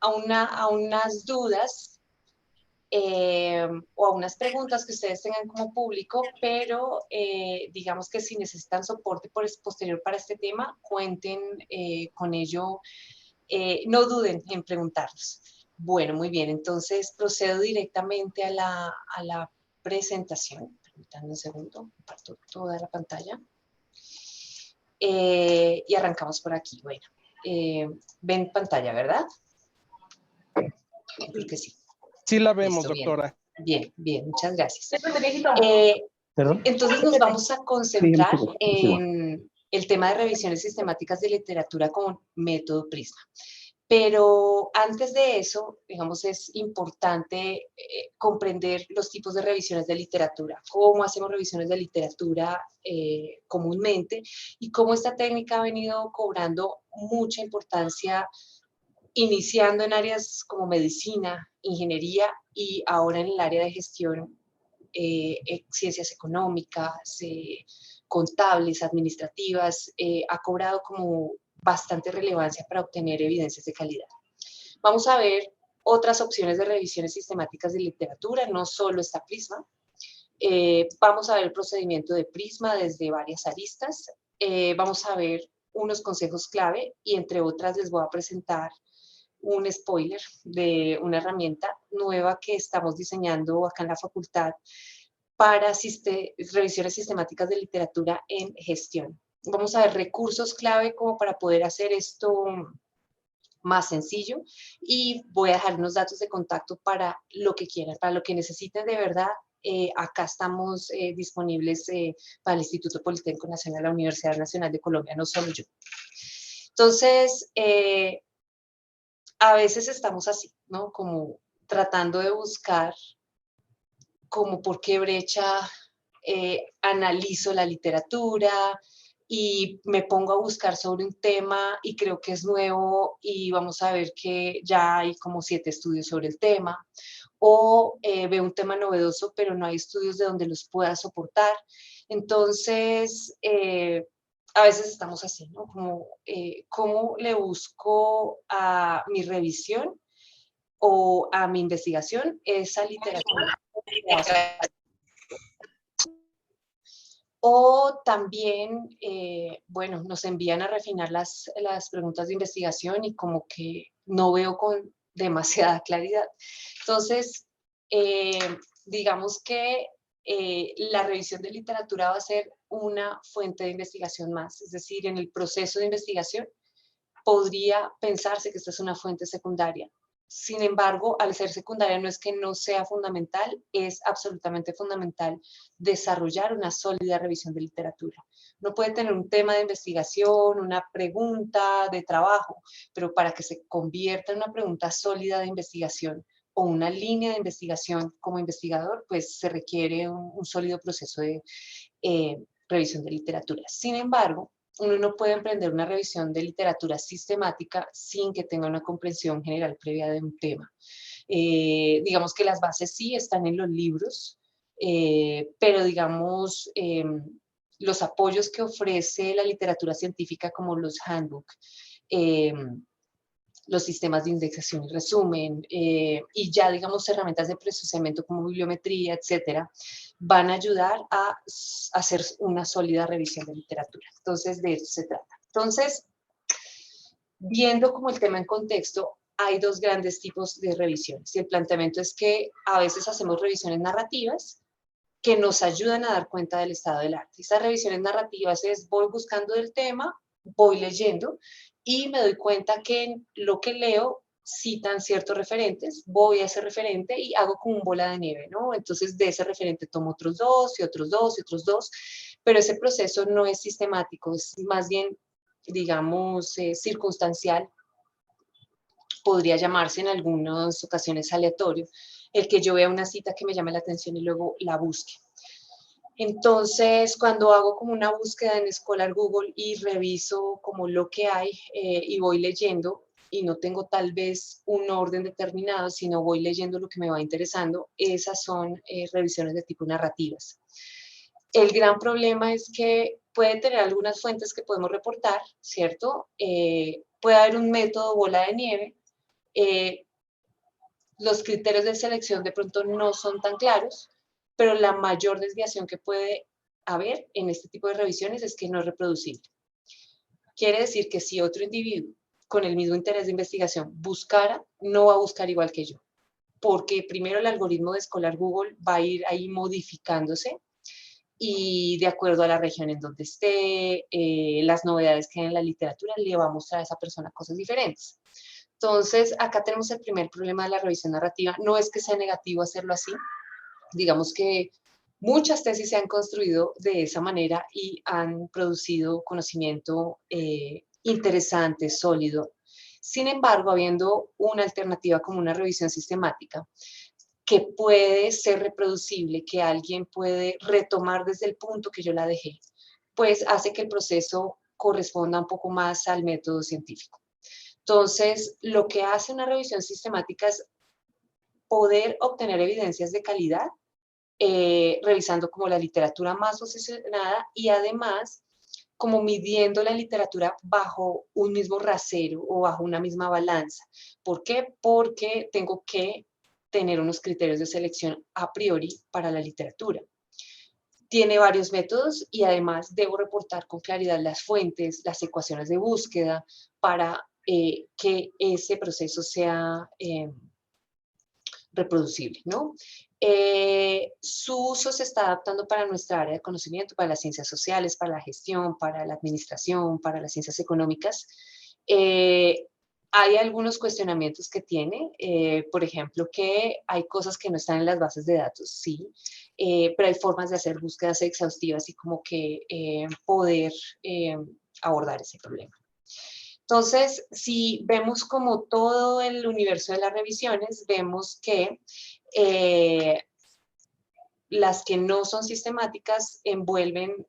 a unas dudas o a unas preguntas que ustedes tengan como público, pero digamos que si necesitan soporte posterior para este tema, cuenten con ello, no duden en preguntarnos. Bueno, muy bien, entonces procedo directamente a la presentación. Permítanme un segundo, comparto toda la pantalla. Y arrancamos por aquí. Bueno, ven pantalla, ¿verdad? Creo que sí. Sí la vemos, Listo, doctora. Bien, bien, muchas gracias. ¿Perdón? Entonces nos vamos a concentrar en el tema de revisiones sistemáticas de literatura con método Prisma. Pero antes de eso, digamos, es importante comprender los tipos de revisiones de literatura, cómo hacemos revisiones de literatura comúnmente y cómo esta técnica ha venido cobrando mucha importancia, iniciando en áreas como medicina, ingeniería y ahora en el área de gestión, ciencias económicas, contables, administrativas, ha cobrado como bastante relevancia para obtener evidencias de calidad. Vamos a ver otras opciones de revisiones sistemáticas de literatura, no solo está Prisma. Vamos a ver el procedimiento de Prisma desde varias aristas. Vamos a ver unos consejos clave y entre otras les voy a presentar un spoiler de una herramienta nueva que estamos diseñando acá en la facultad para revisiones sistemáticas de literatura en gestión. Vamos a ver recursos clave como para poder hacer esto más sencillo y voy a dejar unos datos de contacto para lo que quieran, para lo que necesiten de verdad. Acá estamos disponibles para el Instituto Politécnico Nacional, la Universidad Nacional de Colombia, no solo yo. Entonces, a veces estamos así, ¿no? Como tratando de buscar como por qué brecha analizo la literatura y me pongo a buscar sobre un tema y creo que es nuevo y vamos a ver que ya hay como 7 estudios sobre el tema, o veo un tema novedoso pero no hay estudios de donde los pueda soportar. Entonces, a veces estamos así, ¿no? Como, ¿cómo le busco a mi revisión o a mi investigación esa literatura? O también, bueno, nos envían a refinar las preguntas de investigación y como que no veo con demasiada claridad. Entonces, digamos que la revisión de literatura va a ser una fuente de investigación más. Es decir, en el proceso de investigación podría pensarse que esta es una fuente secundaria. Sin embargo, al ser secundaria no es que no sea fundamental, es absolutamente fundamental desarrollar una sólida revisión de literatura. No puede tener un tema de investigación, una pregunta de trabajo, pero para que se convierta en una pregunta sólida de investigación o una línea de investigación como investigador, pues se requiere un sólido proceso de revisión de literatura. Sin embargo, uno no puede emprender una revisión de literatura sistemática sin que tenga una comprensión general previa de un tema. Digamos que las bases sí están en los libros, pero digamos, los apoyos que ofrece la literatura científica como los handbook, los sistemas de indexación y resumen, y ya, digamos, herramientas de procesamiento como bibliometría, etcétera, van a ayudar a hacer una sólida revisión de literatura. Entonces, de eso se trata. Entonces, viendo como el tema en contexto, hay 2 grandes tipos de revisiones. Y el planteamiento es que a veces hacemos revisiones narrativas que nos ayudan a dar cuenta del estado del arte. Estas revisiones narrativas es voy buscando el tema, voy leyendo y me doy cuenta que en lo que leo citan ciertos referentes, voy a ese referente y hago como un bola de nieve, ¿no? Entonces de ese referente tomo otros 2 y otros 2 y otros 2, pero ese proceso no es sistemático, es más bien, digamos, circunstancial, podría llamarse en algunas ocasiones aleatorio, el que yo vea una cita que me llame la atención y luego la busque. Entonces, cuando hago como una búsqueda en Scholar Google y reviso como lo que hay y voy leyendo, y no tengo tal vez un orden determinado, sino voy leyendo lo que me va interesando, esas son revisiones de tipo narrativas. El gran problema es que puede tener algunas fuentes que podemos reportar, ¿cierto? Puede haber un método bola de nieve, los criterios de selección de pronto no son tan claros, pero la mayor desviación que puede haber en este tipo de revisiones es que no es reproducible. Quiere decir que si otro individuo con el mismo interés de investigación buscara, no va a buscar igual que yo, porque primero el algoritmo de Scholar Google va a ir ahí modificándose y de acuerdo a la región en donde esté, las novedades que hay en la literatura, le va a mostrar a esa persona cosas diferentes. Entonces, acá tenemos el primer problema de la revisión narrativa. No es que sea negativo hacerlo así, digamos que muchas tesis se han construido de esa manera y han producido conocimiento interesante, sólido. Sin embargo, habiendo una alternativa como una revisión sistemática, que puede ser reproducible, que alguien puede retomar desde el punto que yo la dejé, pues hace que el proceso corresponda un poco más al método científico. Entonces, lo que hace una revisión sistemática es poder obtener evidencias de calidad, revisando como la literatura más posicionada y además como midiendo la literatura bajo un mismo rasero o bajo una misma balanza. ¿Por qué? Porque tengo que tener unos criterios de selección a priori para la literatura. Tiene varios métodos y además debo reportar con claridad las fuentes, las ecuaciones de búsqueda para que ese proceso sea reproducible, ¿no? Su uso se está adaptando para nuestra área de conocimiento, para las ciencias sociales, para la gestión, para la administración, para las ciencias económicas. Hay algunos cuestionamientos que tiene, por ejemplo, que hay cosas que no están en las bases de datos, sí, pero hay formas de hacer búsquedas exhaustivas y como que poder abordar ese problema. Entonces, si vemos como todo el universo de las revisiones, vemos que las que no son sistemáticas envuelven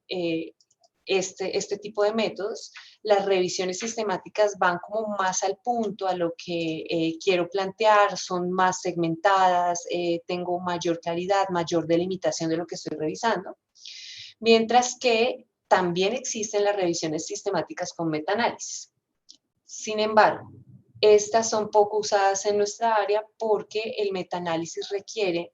este tipo de métodos. Las revisiones sistemáticas van como más al punto, a lo que quiero plantear, son más segmentadas, tengo mayor claridad, mayor delimitación de lo que estoy revisando. Mientras que también existen las revisiones sistemáticas con metaanálisis. Sin embargo, estas son poco usadas en nuestra área porque el metaanálisis requiere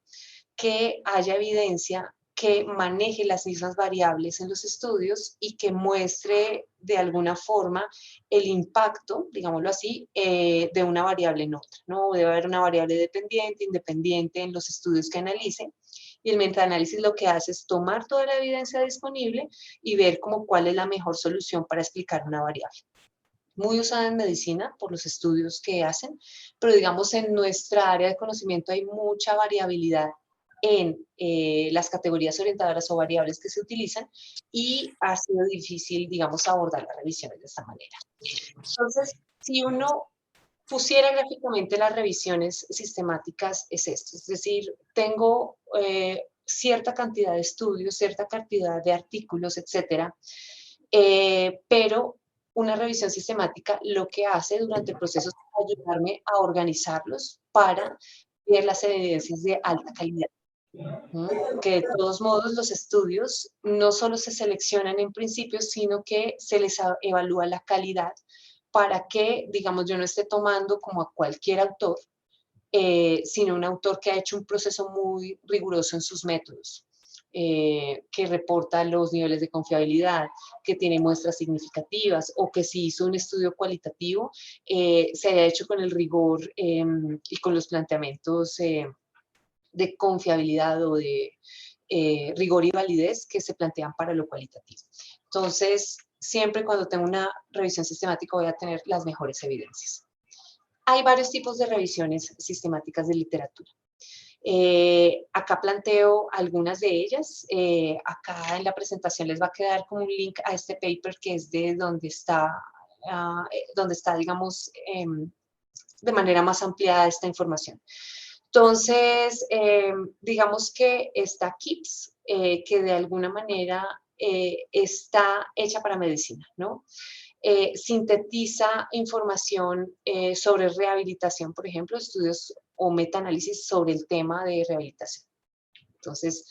que haya evidencia que maneje las mismas variables en los estudios y que muestre de alguna forma el impacto, digámoslo así, de una variable en otra, ¿no? Debe haber una variable dependiente, independiente en los estudios que analice. Y el metaanálisis lo que hace es tomar toda la evidencia disponible y ver como cuál es la mejor solución para explicar una variable. Muy usada en medicina por los estudios que hacen, pero digamos en nuestra área de conocimiento hay mucha variabilidad en las categorías orientadoras o variables que se utilizan y ha sido difícil, digamos, abordar las revisiones de esta manera. Entonces, si uno pusiera gráficamente las revisiones sistemáticas, es esto, es decir, tengo cierta cantidad de estudios, cierta cantidad de artículos, etcétera, pero una revisión sistemática lo que hace durante el proceso es ayudarme a organizarlos para ver las evidencias de alta calidad. Que de todos modos los estudios no solo se seleccionan en principio, sino que se les evalúa la calidad para que, digamos, yo no esté tomando como a cualquier autor, sino un autor que ha hecho un proceso muy riguroso en sus métodos. Que reporta los niveles de confiabilidad, que tiene muestras significativas o que si hizo un estudio cualitativo se haya hecho con el rigor y con los planteamientos de confiabilidad o de rigor y validez que se plantean para lo cualitativo. Entonces, siempre cuando tengo una revisión sistemática voy a tener las mejores evidencias. Hay varios tipos de revisiones sistemáticas de literatura. Acá planteo algunas de ellas. Acá en la presentación les va a quedar como un link a este paper que es de donde está, digamos, de manera más ampliada esta información. Entonces, digamos que está KIPS, que de alguna manera está hecha para medicina, ¿no? Sintetiza información sobre rehabilitación, por ejemplo, estudios o metaanálisis sobre el tema de rehabilitación. Entonces,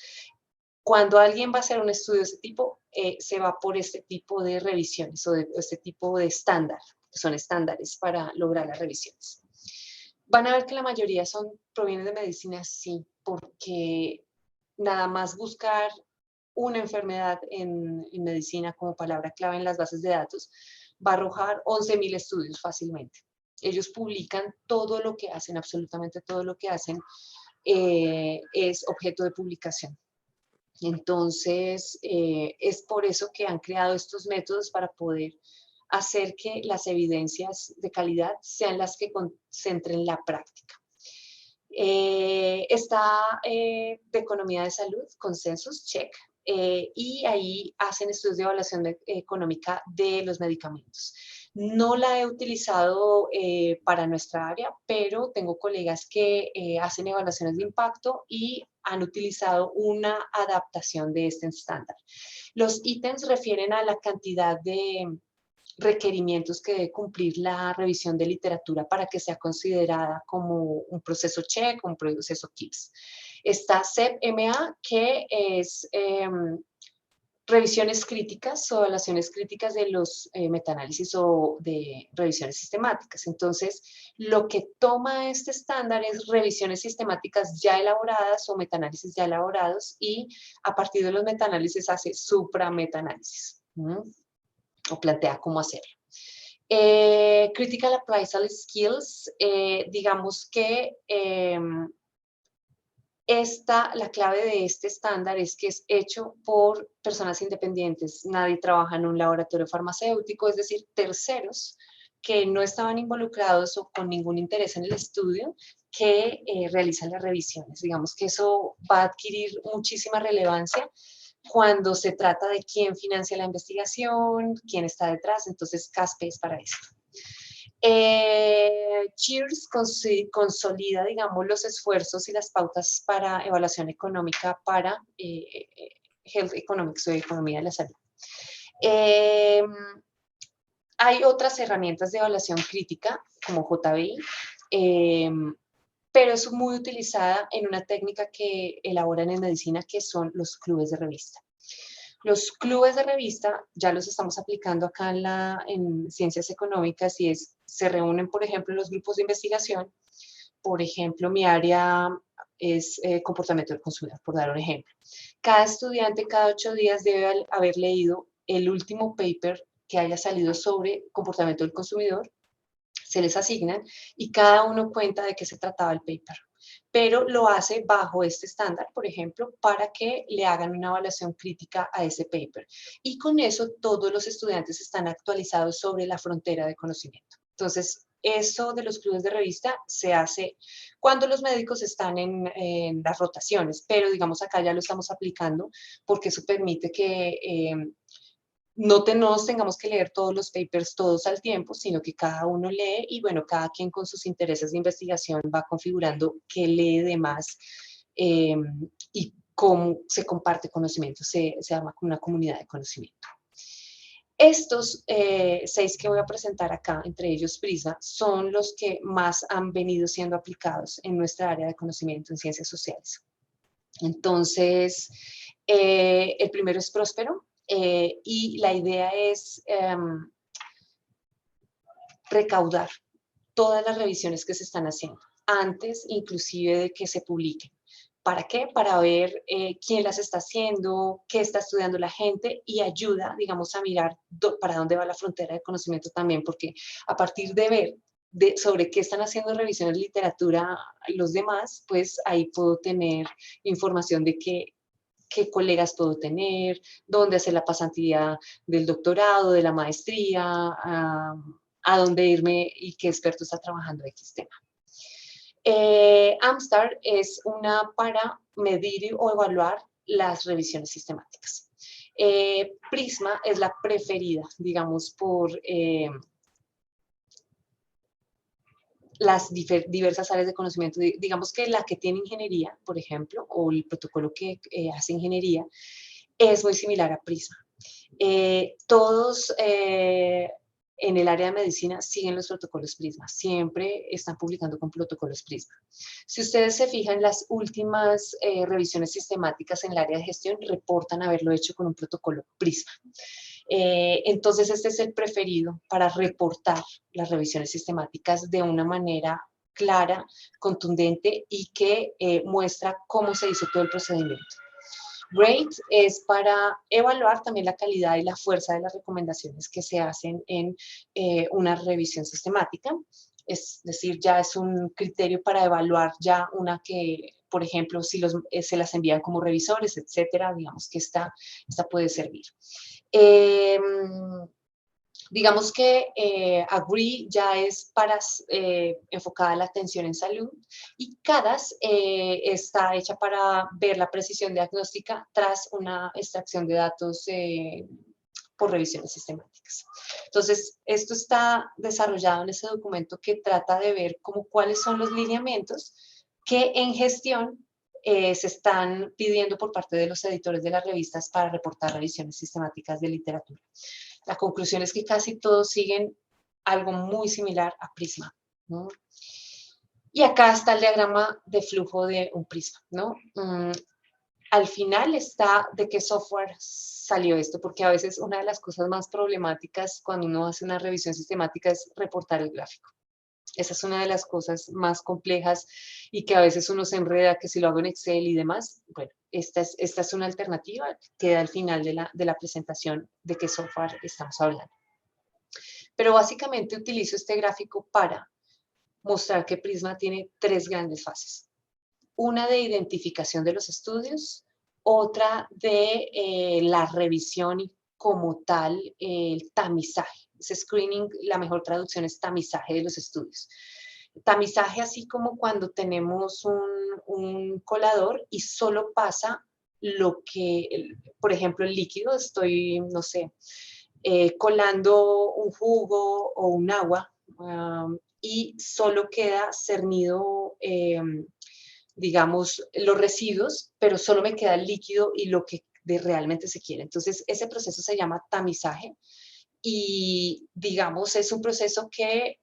cuando alguien va a hacer un estudio de ese tipo, se va por este tipo de revisiones o de este tipo de estándar, que son estándares para lograr las revisiones. Van a ver que la mayoría provienen de medicina, sí, porque nada más buscar una enfermedad en medicina como palabra clave en las bases de datos va a arrojar 11.000 estudios fácilmente. Ellos publican todo lo que hacen, absolutamente todo lo que hacen es objeto de publicación. Entonces, es por eso que han creado estos métodos para poder hacer que las evidencias de calidad sean las que concentren la práctica. Está de economía de salud, consensus, check, y ahí hacen estudios de evaluación económica de los medicamentos. No la he utilizado para nuestra área, pero tengo colegas que hacen evaluaciones de impacto y han utilizado una adaptación de este estándar. Los ítems refieren a la cantidad de requerimientos que debe cumplir la revisión de literatura para que sea considerada como un proceso check, un proceso KIPS. Está CEP-MA, que es revisiones críticas o evaluaciones críticas de los metaanálisis o de revisiones sistemáticas. Entonces, lo que toma este estándar es revisiones sistemáticas ya elaboradas o metaanálisis ya elaborados y a partir de los metaanálisis hace supra-metaanálisis. O plantea cómo hacerlo. Critical Appraisal Skills, digamos que la clave de este estándar es que es hecho por personas independientes. Nadie trabaja en un laboratorio farmacéutico, es decir, terceros que no estaban involucrados o con ningún interés en el estudio que realizan las revisiones. Digamos que eso va a adquirir muchísima relevancia cuando se trata de quién financia la investigación, quién está detrás, entonces CASPE es para eso. Cheers consolida, digamos, los esfuerzos y las pautas para evaluación económica para Health Economics o Economía de la Salud. Hay otras herramientas de evaluación crítica, como JBI, pero es muy utilizada en una técnica que elaboran en medicina, que son los clubes de revista. Los clubes de revista ya los estamos aplicando acá en ciencias económicas y se reúnen, por ejemplo, en los grupos de investigación. Por ejemplo, mi área es comportamiento del consumidor, por dar un ejemplo. Cada estudiante cada 8 días debe haber leído el último paper que haya salido sobre comportamiento del consumidor, se les asignan y cada uno cuenta de qué se trataba el paper. Pero lo hace bajo este estándar, por ejemplo, para que le hagan una evaluación crítica a ese paper. Y con eso todos los estudiantes están actualizados sobre la frontera de conocimiento. Entonces, eso de los clubes de revista se hace cuando los médicos están en las rotaciones, pero digamos acá ya lo estamos aplicando porque eso permite que no nos tengamos que leer todos los papers todos al tiempo, sino que cada uno lee y bueno, cada quien con sus intereses de investigación va configurando qué lee de más y cómo se comparte conocimiento, se llama una comunidad de conocimiento. Estos 6 que voy a presentar acá, entre ellos Prisma, son los que más han venido siendo aplicados en nuestra área de conocimiento en ciencias sociales. Entonces, el primero es Próspero. Y la idea es recaudar todas las revisiones que se están haciendo, antes inclusive de que se publiquen. ¿Para qué? Para ver quién las está haciendo, qué está estudiando la gente y ayuda, digamos, a mirar para dónde va la frontera de conocimiento también, porque a partir de ver sobre qué están haciendo revisiones de literatura los demás, pues ahí puedo tener información de qué colegas puedo tener, dónde hacer la pasantía del doctorado, de la maestría, a dónde irme y qué experto está trabajando en X tema. Amstar es una para medir o evaluar las revisiones sistemáticas. Prisma es la preferida, digamos, por las diversas áreas de conocimiento. Digamos que la que tiene ingeniería, por ejemplo, o el protocolo que hace ingeniería, es muy similar a Prisma. Todos en el área de medicina siguen los protocolos Prisma, siempre están publicando con protocolos Prisma. Si ustedes se fijan, las últimas revisiones sistemáticas en el área de gestión reportan haberlo hecho con un protocolo Prisma. Entonces, este es el preferido para reportar las revisiones sistemáticas de una manera clara, contundente y que muestra cómo se hizo todo el procedimiento. Grade es para evaluar también la calidad y la fuerza de las recomendaciones que se hacen en una revisión sistemática. Es decir, ya es un criterio para evaluar ya una que, por ejemplo, si se las envían como revisores, etcétera, digamos que esta puede servir. Digamos que Agree ya es para enfocada la atención en salud y CADAS está hecha para ver la precisión diagnóstica tras una extracción de datos por revisiones sistemáticas. Entonces, esto está desarrollado en ese documento que trata de ver cuáles son los lineamientos que en gestión se están pidiendo por parte de los editores de las revistas para reportar revisiones sistemáticas de literatura. La conclusión es que casi todos siguen algo muy similar a Prisma, ¿no? Y acá está el diagrama de flujo de un Prisma, ¿no? Al final está de qué software salió esto, porque a veces una de las cosas más problemáticas cuando uno hace una revisión sistemática es reportar el gráfico. Esa es una de las cosas más complejas y que a veces uno se enreda, que si lo hago en Excel y demás. Bueno, esta es una alternativa que queda al final de la presentación de qué software estamos hablando. Pero básicamente utilizo este gráfico para mostrar que Prisma tiene tres grandes fases. Una de identificación de los estudios, otra de la revisión y como tal el tamizaje. Ese screening, la mejor traducción es tamizaje de los estudios. Tamizaje así como cuando tenemos un colador y solo pasa lo que, por ejemplo, el líquido, estoy, no sé, colando un jugo o un agua y solo queda cernido, digamos, los residuos, pero solo me queda el líquido y lo que realmente se quiere. Entonces, ese proceso se llama tamizaje y, digamos, es un proceso que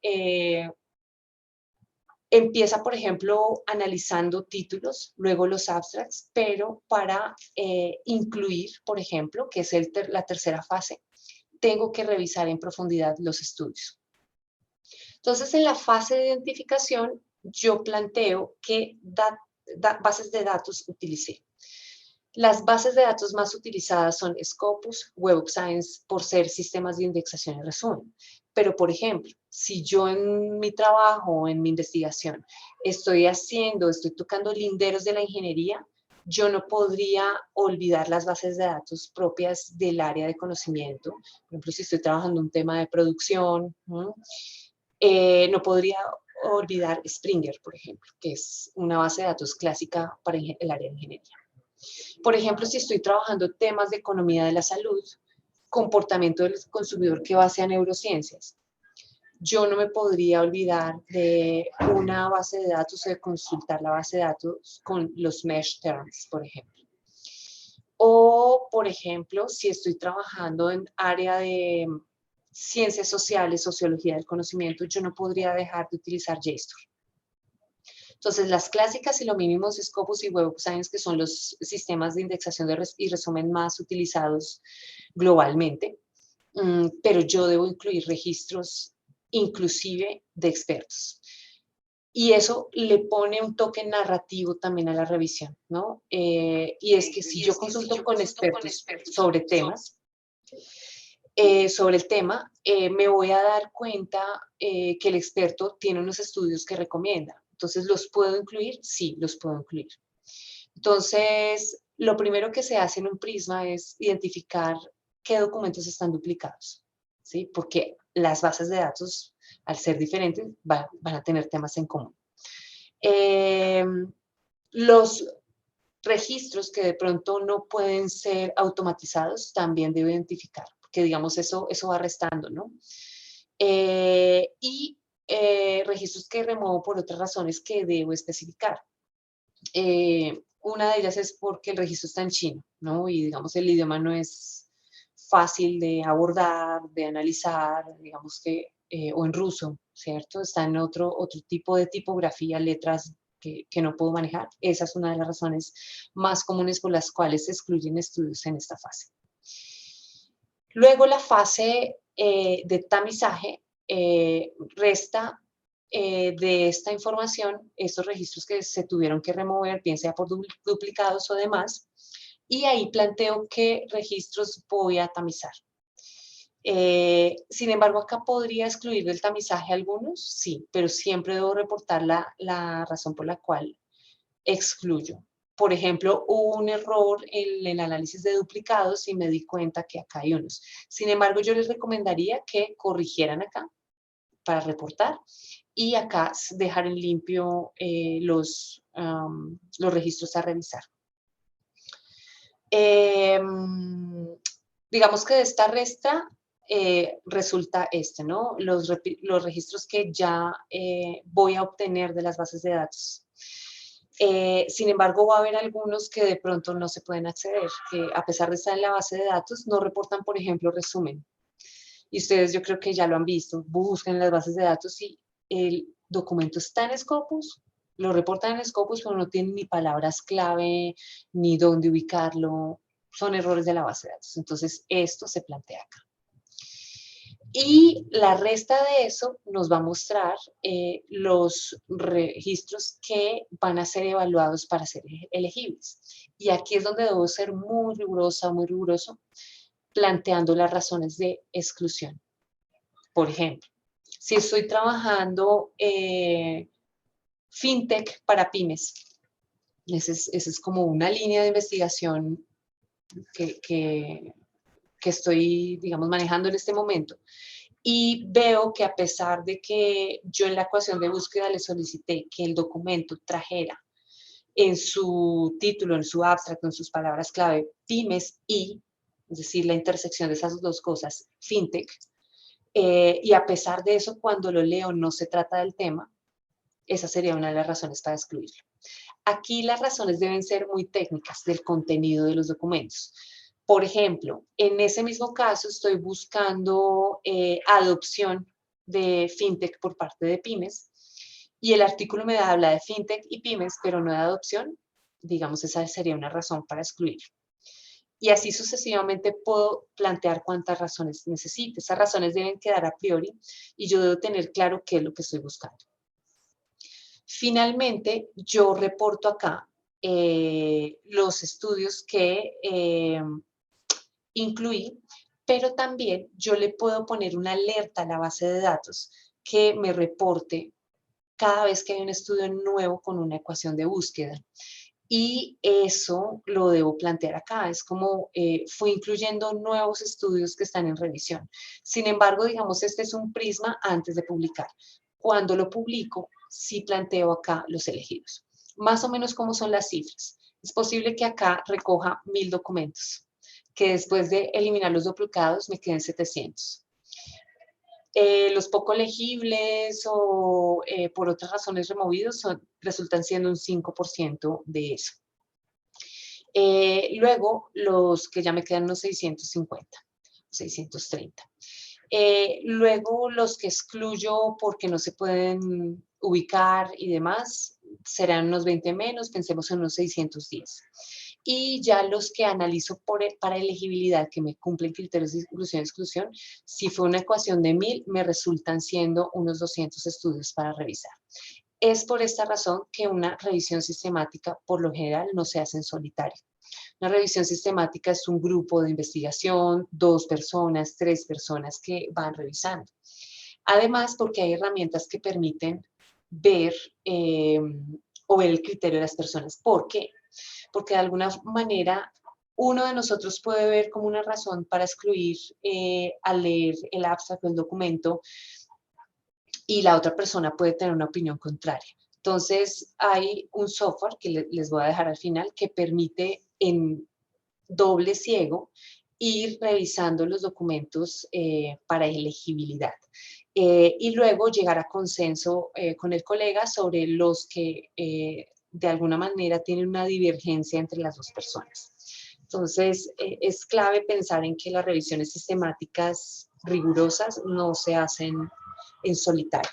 empieza, por ejemplo, analizando títulos, luego los abstracts, pero para incluir, por ejemplo, que es la tercera fase, tengo que revisar en profundidad los estudios. Entonces, en la fase de identificación, yo planteo qué bases de datos utilicé. Las bases de datos más utilizadas son Scopus, Web of Science, por ser sistemas de indexación y resumen. Pero, por ejemplo, si yo en mi trabajo, en mi investigación, estoy tocando linderos de la ingeniería, yo no podría olvidar las bases de datos propias del área de conocimiento. Por ejemplo, si estoy trabajando un tema de producción, no podría olvidar Springer, por ejemplo, que es una base de datos clásica para el área de ingeniería. Por ejemplo, si estoy trabajando temas de economía de la salud, comportamiento del consumidor que base a neurociencias, yo no me podría olvidar de una base de datos o de consultar la base de datos con los mesh terms, por ejemplo. O, por ejemplo, si estoy trabajando en área de ciencias sociales, sociología del conocimiento, yo no podría dejar de utilizar JSTOR. Entonces, las clásicas y lo mínimos Scopus y Web of Science, que son los sistemas de indexación y resumen más utilizados globalmente, pero yo debo incluir registros inclusive de expertos. Y eso le pone un toque narrativo también a la revisión, ¿no? Y es que si yo consulto con expertos sobre temas, sobre el tema, me voy a dar cuenta que el experto tiene unos estudios que recomienda. Entonces, ¿los puedo incluir? Sí, los puedo incluir. Entonces, lo primero que se hace en un Prisma es identificar qué documentos están duplicados, ¿sí? Porque las bases de datos, al ser diferentes, van a tener temas en común. Los registros que de pronto no pueden ser automatizados, también debo identificar, porque digamos eso va restando, ¿no? Registros que remuevo por otras razones que debo especificar. Una de ellas es porque el registro está en chino, ¿no? Y digamos el idioma no es fácil de abordar, de analizar, digamos que, o en ruso, ¿cierto? Está en otro tipo de tipografía, letras que no puedo manejar. Esa es una de las razones más comunes por las cuales se excluyen estudios en esta fase. Luego la fase de tamizaje resta de esta información, estos registros que se tuvieron que remover, bien sea por duplicados o demás, y ahí planteo qué registros voy a tamizar. Sin embargo, acá podría excluir del tamizaje algunos, sí, pero siempre debo reportar la razón por la cual excluyo. Por ejemplo, hubo un error en el análisis de duplicados y me di cuenta que acá hay unos. Sin embargo, yo les recomendaría que corrigieran acá para reportar y acá dejar en limpio los registros a revisar. Digamos que de esta resta resulta ¿no? Los registros que ya voy a obtener de las bases de datos. Sin embargo, va a haber algunos que de pronto no se pueden acceder, que a pesar de estar en la base de datos, no reportan, por ejemplo, resumen. Y ustedes yo creo que ya lo han visto, buscan en las bases de datos y el documento está en Scopus, lo reportan en Scopus, pero no tienen ni palabras clave, ni dónde ubicarlo, son errores de la base de datos. Entonces, esto se plantea acá. Y la resta de eso nos va a mostrar los registros que van a ser evaluados para ser elegibles. Y aquí es donde debo ser muy rigurosa, muy riguroso, planteando las razones de exclusión. Por ejemplo, si estoy trabajando fintech para pymes, esa es como una línea de investigación que estoy, digamos, manejando en este momento. Y veo que a pesar de que yo en la ecuación de búsqueda le solicité que el documento trajera en su título, en su abstract, en sus palabras clave, pymes y, es decir, la intersección de esas dos cosas, fintech, y a pesar de eso, cuando lo leo no se trata del tema, esa sería una de las razones para excluirlo. Aquí las razones deben ser muy técnicas del contenido de los documentos. Por ejemplo, en ese mismo caso estoy buscando adopción de fintech por parte de pymes y el artículo me habla de fintech y pymes, pero no de adopción. Digamos, esa sería una razón para excluir. Y así sucesivamente puedo plantear cuántas razones necesite. Esas razones deben quedar a priori y yo debo tener claro qué es lo que estoy buscando. Finalmente, yo reporto acá los estudios que incluí, pero también yo le puedo poner una alerta a la base de datos que me reporte cada vez que hay un estudio nuevo con una ecuación de búsqueda. Y eso lo debo plantear acá. Es como fui incluyendo nuevos estudios que están en revisión. Sin embargo, digamos, este es un prisma antes de publicar. Cuando lo publico, sí planteo acá los elegidos. Más o menos cómo son las cifras. Es posible que acá recoja 1000 documentos, que después de eliminar los duplicados me queden 700. Los poco legibles o por otras razones removidos resultan siendo un 5% de eso. Luego, los que ya me quedan unos 650, 630. Luego, los que excluyo porque no se pueden ubicar y demás, serán unos 20 menos, pensemos en unos 610. Y ya los que analizo para elegibilidad, que me cumplen criterios de inclusión y exclusión, si fue una ecuación de 1000, me resultan siendo unos 200 estudios para revisar. Es por esta razón que una revisión sistemática, por lo general, no se hace en solitario. Una revisión sistemática es un grupo de investigación, 2 personas, 3 personas que van revisando. Además, porque hay herramientas que permiten ver o ver el criterio de las personas. ¿Por qué? Porque de alguna manera uno de nosotros puede ver como una razón para excluir al leer el abstract o el documento y la otra persona puede tener una opinión contraria. Entonces, hay un software que les voy a dejar al final que permite en doble ciego ir revisando los documentos para elegibilidad. Y luego llegar a consenso con el colega sobre los que de alguna manera tienen una divergencia entre las dos personas. Entonces, es clave pensar en que las revisiones sistemáticas rigurosas no se hacen en solitario.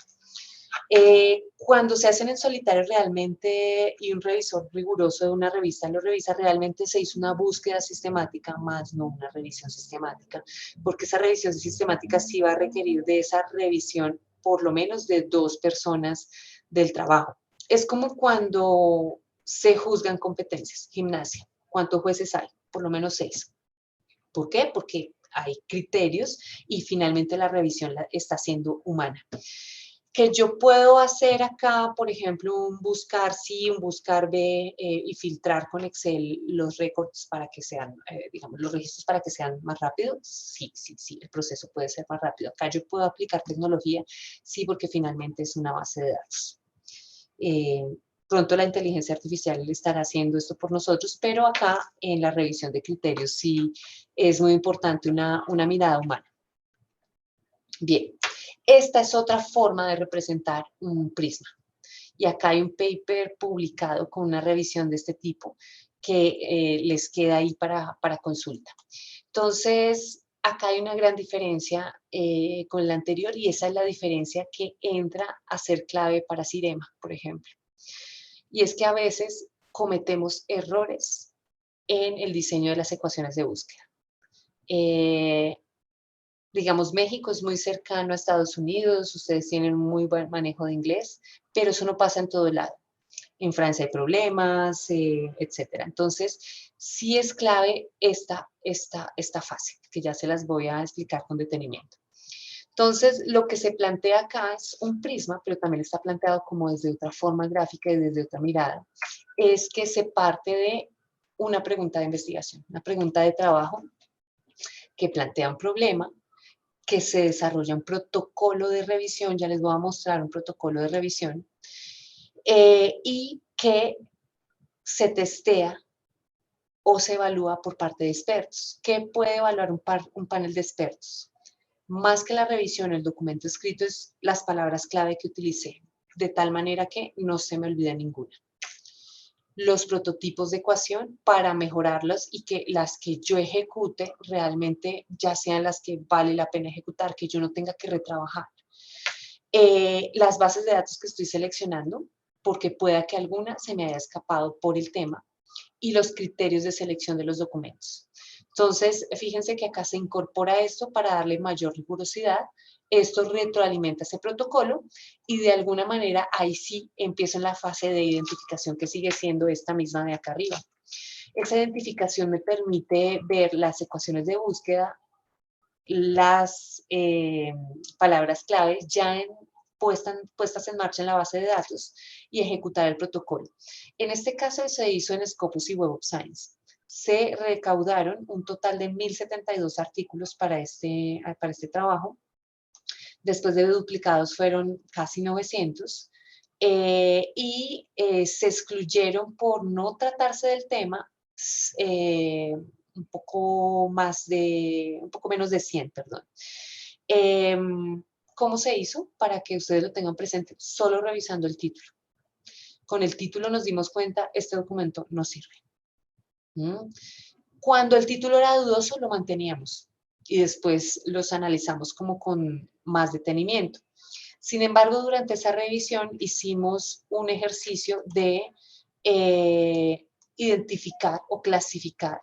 Cuando se hacen en solitario realmente y un revisor riguroso de una revista lo revisa, realmente se hizo una búsqueda sistemática más no una revisión sistemática, porque esa revisión sistemática sí va a requerir de esa revisión por lo menos de 2 personas del trabajo. Es como cuando se juzgan competencias, gimnasia. ¿Cuántos jueces hay? Por lo menos 6. ¿Por qué? Porque hay criterios y finalmente la revisión está siendo humana. Que yo puedo hacer acá, por ejemplo, un buscar sí, un buscar B y filtrar con Excel los récords para que sean, digamos, los registros para que sean más rápidos. Sí, sí, sí, el proceso puede ser más rápido. Acá yo puedo aplicar tecnología, sí, porque finalmente es una base de datos. Pronto la inteligencia artificial estará haciendo esto por nosotros, pero acá en la revisión de criterios sí es muy importante una mirada humana. Bien, esta es otra forma de representar un prisma. Y acá hay un paper publicado con una revisión de este tipo que les queda ahí para consulta. Entonces, acá hay una gran diferencia con la anterior y esa es la diferencia que entra a ser clave para Cirema, por ejemplo. Y es que a veces cometemos errores en el diseño de las ecuaciones de búsqueda. Digamos, México es muy cercano a Estados Unidos, ustedes tienen un muy buen manejo de inglés, pero eso no pasa en todo lado. En Francia hay problemas, etcétera. Entonces, sí es clave esta fase, que ya se las voy a explicar con detenimiento. Entonces, lo que se plantea acá es un prisma, pero también está planteado como desde otra forma gráfica y desde otra mirada. Es que se parte de una pregunta de investigación, una pregunta de trabajo que plantea un problema, que se desarrolla un protocolo de revisión, ya les voy a mostrar un protocolo de revisión, y que se testea o se evalúa por parte de expertos. ¿Qué puede evaluar un panel de expertos? Más que la revisión, el documento escrito es las palabras clave que utilicé, de tal manera que no se me olvide ninguna. Los prototipos de ecuación para mejorarlos y que las que yo ejecute realmente ya sean las que vale la pena ejecutar, que yo no tenga que retrabajar. Las bases de datos que estoy seleccionando, porque pueda que alguna se me haya escapado por el tema, y los criterios de selección de los documentos. Entonces, fíjense que acá se incorpora esto para darle mayor rigurosidad. Esto retroalimenta ese protocolo y de alguna manera ahí sí empiezo en la fase de identificación que sigue siendo esta misma de acá arriba. Esa identificación me permite ver las ecuaciones de búsqueda, las palabras claves ya puestas en marcha en la base de datos y ejecutar el protocolo. En este caso se hizo en Scopus y Web of Science. Se recaudaron un total de 1.072 artículos para este trabajo. Después de duplicados fueron casi 900. Se excluyeron por no tratarse del tema un poco menos de 100, perdón. ¿Cómo se hizo? Para que ustedes lo tengan presente, solo revisando el título. Con el título nos dimos cuenta, este documento no sirve. Cuando el título era dudoso, lo manteníamos y después los analizamos como con más detenimiento. Sin embargo, durante esa revisión hicimos un ejercicio de identificar o clasificar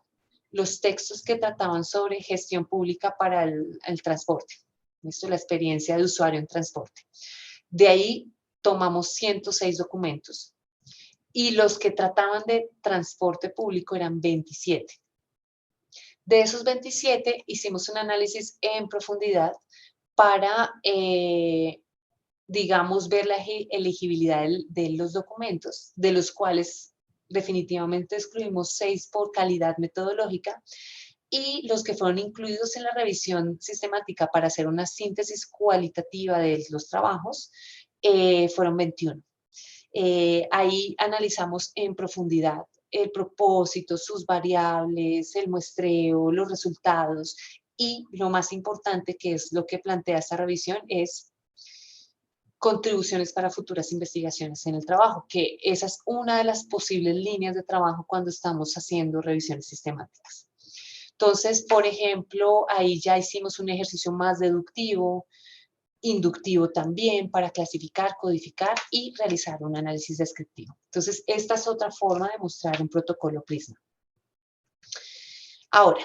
los textos que trataban sobre gestión pública para el transporte. Esto es la experiencia de usuario en transporte. De ahí tomamos 106 documentos y los que trataban de transporte público eran 27. De esos 27 hicimos un análisis en profundidad para, digamos, ver la elegibilidad de los documentos, de los cuales definitivamente excluimos 6 por calidad metodológica, y los que fueron incluidos en la revisión sistemática para hacer una síntesis cualitativa de los trabajos fueron 21. Ahí analizamos en profundidad el propósito, sus variables, el muestreo, los resultados y lo más importante, que es lo que plantea esta revisión, es contribuciones para futuras investigaciones en el trabajo, que esa es una de las posibles líneas de trabajo cuando estamos haciendo revisiones sistemáticas. Entonces, por ejemplo, ahí ya hicimos un ejercicio más deductivo, inductivo también, para clasificar, codificar y realizar un análisis descriptivo. Entonces, esta es otra forma de mostrar un protocolo Prisma. Ahora,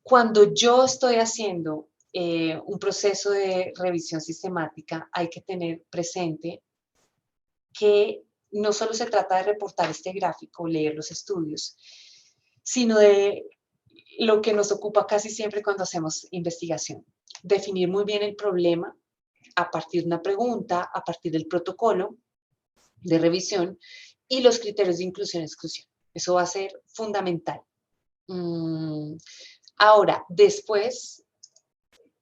cuando yo estoy haciendo un proceso de revisión sistemática, hay que tener presente que no solo se trata de reportar este gráfico, leer los estudios, sino de lo que nos ocupa casi siempre cuando hacemos investigación. Definir muy bien el problema a partir de una pregunta, a partir del protocolo de revisión y los criterios de inclusión-exclusión. Eso va a ser fundamental. Ahora, después,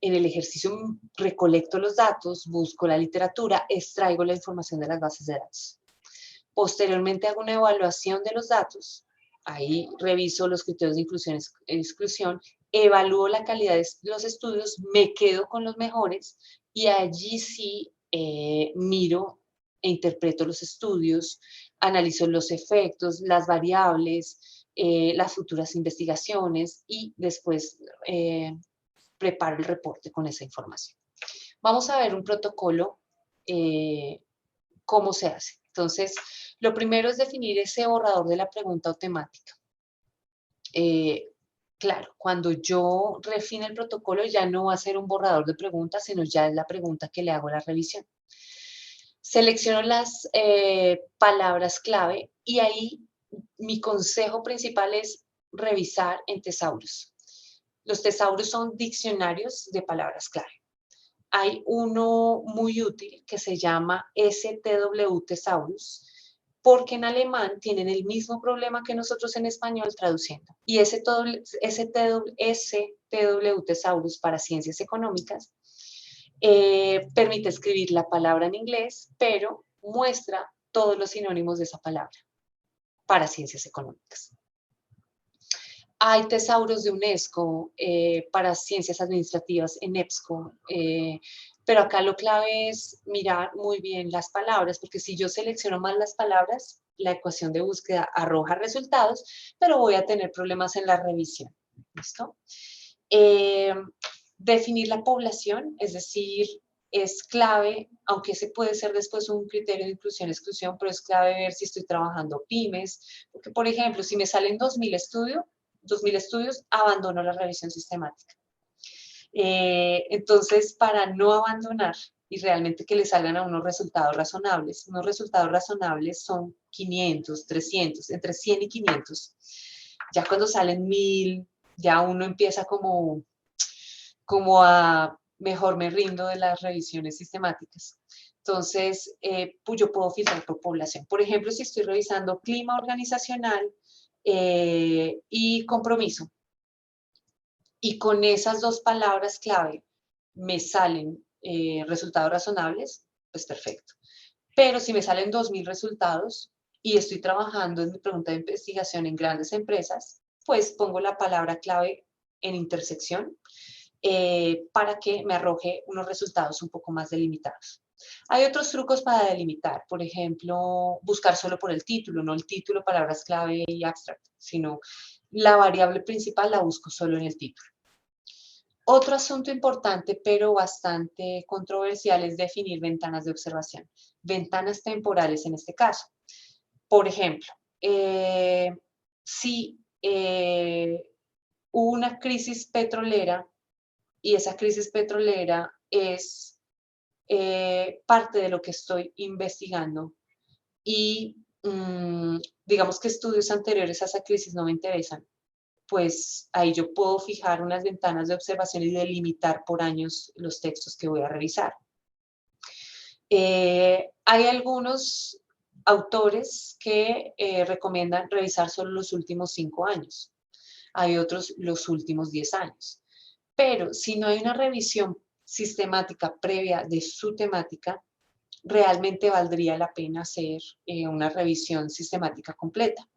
en el ejercicio recolecto los datos, busco la literatura, extraigo la información de las bases de datos. Posteriormente hago una evaluación de los datos, ahí reviso los criterios de inclusión y exclusión, evalúo la calidad de los estudios, me quedo con los mejores y allí sí miro e interpreto los estudios, analizo los efectos, las variables, las futuras investigaciones y después preparo el reporte con esa información. Vamos a ver un protocolo, cómo se hace. Entonces, lo primero es definir ese borrador de la pregunta o temática. Claro, cuando yo refine el protocolo ya no va a ser un borrador de preguntas, sino ya es la pregunta que le hago a la revisión. Selecciono las palabras clave y ahí mi consejo principal es revisar en tesauros. Los tesauros son diccionarios de palabras clave. Hay uno muy útil que se llama STW Thesaurus, porque en alemán tienen el mismo problema que nosotros en español traduciendo. Y STW Thesaurus para ciencias económicas permite escribir la palabra en inglés, pero muestra todos los sinónimos de esa palabra para ciencias económicas. Hay tesauros de UNESCO para ciencias administrativas en EBSCO, pero acá lo clave es mirar muy bien las palabras, porque si yo selecciono mal las palabras, la ecuación de búsqueda arroja resultados, pero voy a tener problemas en la revisión. ¿Listo? Definir la población, es decir, es clave, aunque ese puede ser después un criterio de inclusión-exclusión, pero es clave ver si estoy trabajando pymes, porque por ejemplo, si me salen 2.000 estudios, abandono la revisión sistemática. Entonces, para no abandonar y realmente que le salgan a unos resultados razonables son 500, 300, entre 100 y 500. Ya cuando salen 1.000, ya uno empieza como a mejor me rindo de las revisiones sistemáticas. Entonces, pues yo puedo filtrar por población. Por ejemplo, si estoy revisando clima organizacional y compromiso, y con esas dos palabras clave me salen resultados razonables, pues perfecto. Pero si me salen 2.000 resultados y estoy trabajando en mi pregunta de investigación en grandes empresas, pues pongo la palabra clave en intersección para que me arroje unos resultados un poco más delimitados. Hay otros trucos para delimitar, por ejemplo, buscar solo por el título, no el título, palabras clave y abstract, sino la variable principal la busco solo en el título. Otro asunto importante, pero bastante controversial, es definir ventanas de observación, ventanas temporales en este caso. Por ejemplo, si hubo una crisis petrolera y esa crisis petrolera es parte de lo que estoy investigando y digamos que estudios anteriores a esa crisis no me interesan, pues ahí yo puedo fijar unas ventanas de observación y delimitar por años los textos que voy a revisar. Hay algunos autores que recomiendan revisar solo los últimos 5 años. Hay otros los últimos 10 años. Pero si no hay una revisión sistemática previa de su temática, realmente valdría la pena hacer una revisión sistemática completa.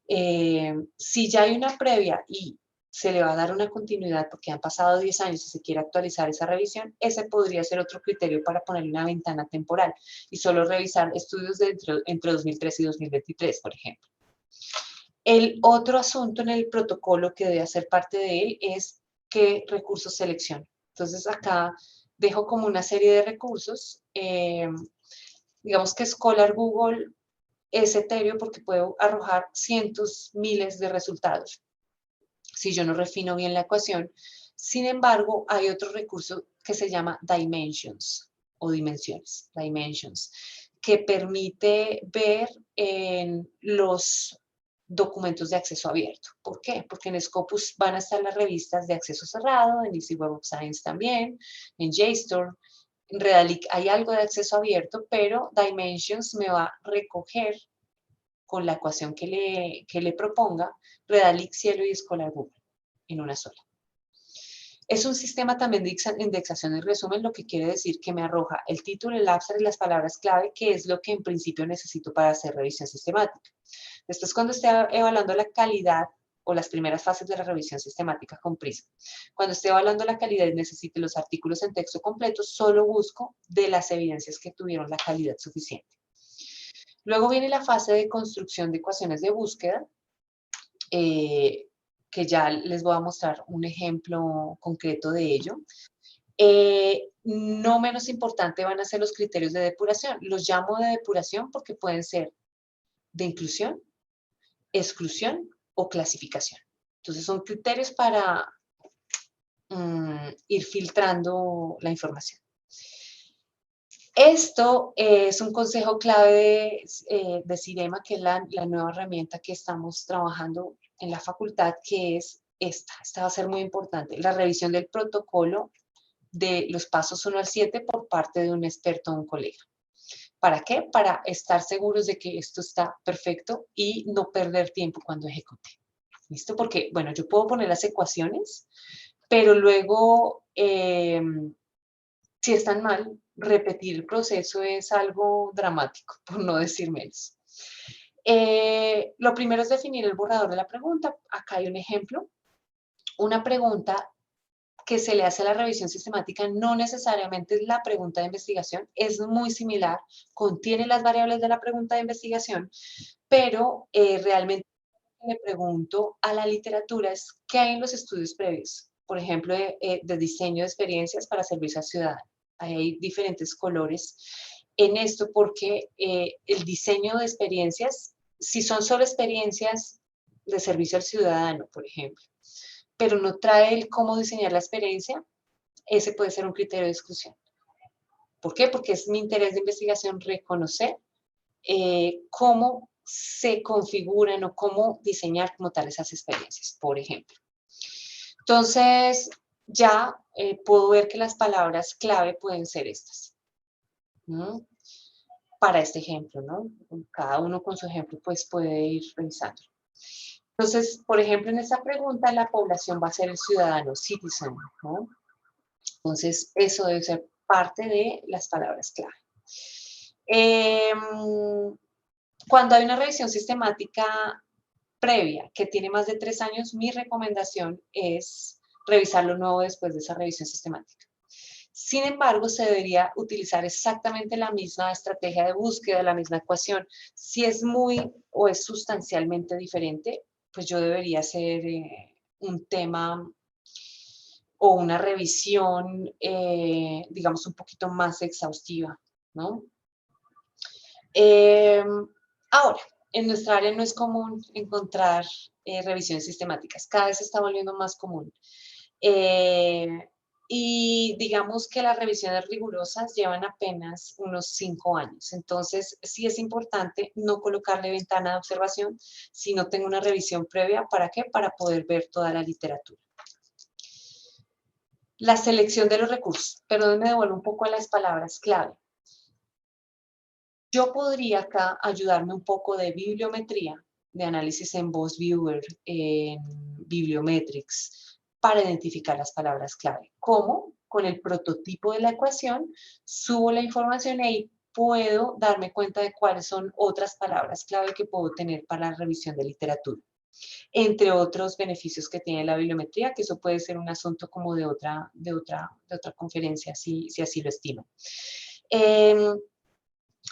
Si ya hay una previa y se le va a dar una continuidad porque han pasado 10 años y se quiere actualizar esa revisión, ese podría ser otro criterio para ponerle una ventana temporal y solo revisar estudios entre 2003 y 2023, por ejemplo. El otro asunto en el protocolo que debe hacer parte de él es qué recursos selecciono. Entonces acá dejo como una serie de recursos, digamos que Scholar Google es etéreo porque puedo arrojar cientos, miles de resultados. Si yo no refino bien la ecuación, Sin embargo, hay otro recurso que se llama Dimensions o dimensiones, Dimensions, que permite ver en los documentos de acceso abierto. ¿Por qué? Porque en Scopus van a estar las revistas de acceso cerrado, en Easy Web of Science también, en JSTOR. En Redalyc hay algo de acceso abierto, pero Dimensions me va a recoger con la ecuación que le proponga Redalyc, Cielo y Scholar Google en una sola. Es un sistema también de indexación y resumen, lo que quiere decir que me arroja el título, el abstract y las palabras clave, que es lo que en principio necesito para hacer revisión sistemática. Después, cuando esté evaluando la calidad o las primeras fases de la revisión sistemática con Prisma, cuando esté evaluando la calidad y necesite los artículos en texto completo, solo busco de las evidencias que tuvieron la calidad suficiente. Luego viene la fase de construcción de ecuaciones de búsqueda, que ya les voy a mostrar un ejemplo concreto de ello. No menos importante van a ser los criterios de depuración. Los llamo de depuración porque pueden ser de inclusión, exclusión o clasificación. Entonces son criterios para ir filtrando la información. Esto es un consejo clave de CIREMA, que es la nueva herramienta que estamos trabajando en la facultad, que es esta. Esta va a ser muy importante. La revisión del protocolo de los pasos 1 al 7 por parte de un experto o un colega. ¿Para qué? Para estar seguros de que esto está perfecto y no perder tiempo cuando ejecute. ¿Listo? Porque, bueno, yo puedo poner las ecuaciones, pero luego, si están mal, repetir el proceso es algo dramático, por no decir menos. Lo primero es definir el borrador de la pregunta. Acá hay un ejemplo. Una pregunta que se le hace a la revisión sistemática no necesariamente es la pregunta de investigación, es muy similar, contiene las variables de la pregunta de investigación, pero realmente lo que le pregunto a la literatura es qué hay en los estudios previos, por ejemplo, de diseño de experiencias para servicio al ciudadano. Hay diferentes colores en esto porque el diseño de experiencias, si son solo experiencias de servicio al ciudadano, por ejemplo, pero no trae el cómo diseñar la experiencia, ese puede ser un criterio de exclusión. ¿Por qué? Porque es mi interés de investigación reconocer cómo se configuran o cómo diseñar como tal esas experiencias, por ejemplo. Entonces, ya puedo ver que las palabras clave pueden ser estas, ¿no? Para este ejemplo, ¿no? Cada uno con su ejemplo, pues puede ir revisando. Entonces, por ejemplo, en esta pregunta, la población va a ser el ciudadano, citizen, ¿no? Entonces, eso debe ser parte de las palabras clave. Cuando hay una revisión sistemática previa que tiene más de 3 años, mi recomendación es revisar lo nuevo después de esa revisión sistemática. Sin embargo, se debería utilizar exactamente la misma estrategia de búsqueda, la misma ecuación. Si es muy o es sustancialmente diferente, pues yo debería hacer un tema o una revisión, digamos, un poquito más exhaustiva, ¿no? Ahora, en nuestra área no es común encontrar revisiones sistemáticas, cada vez se está volviendo más común. Y digamos que las revisiones rigurosas llevan apenas unos 5 años. Entonces, sí es importante no colocarle ventana de observación, sino tengo una revisión previa. ¿Para qué? Para poder ver toda la literatura. La selección de los recursos. Pero me devuelvo un poco a las palabras clave. Yo podría acá ayudarme un poco de bibliometría, de análisis en Voice Viewer, en Bibliometrics, para identificar las palabras clave. ¿Cómo? Con el prototipo de la ecuación, subo la información y ahí puedo darme cuenta de cuáles son otras palabras clave que puedo tener para la revisión de literatura. Entre otros beneficios que tiene la bibliometría, que eso puede ser un asunto como de otra conferencia, si así lo estimo.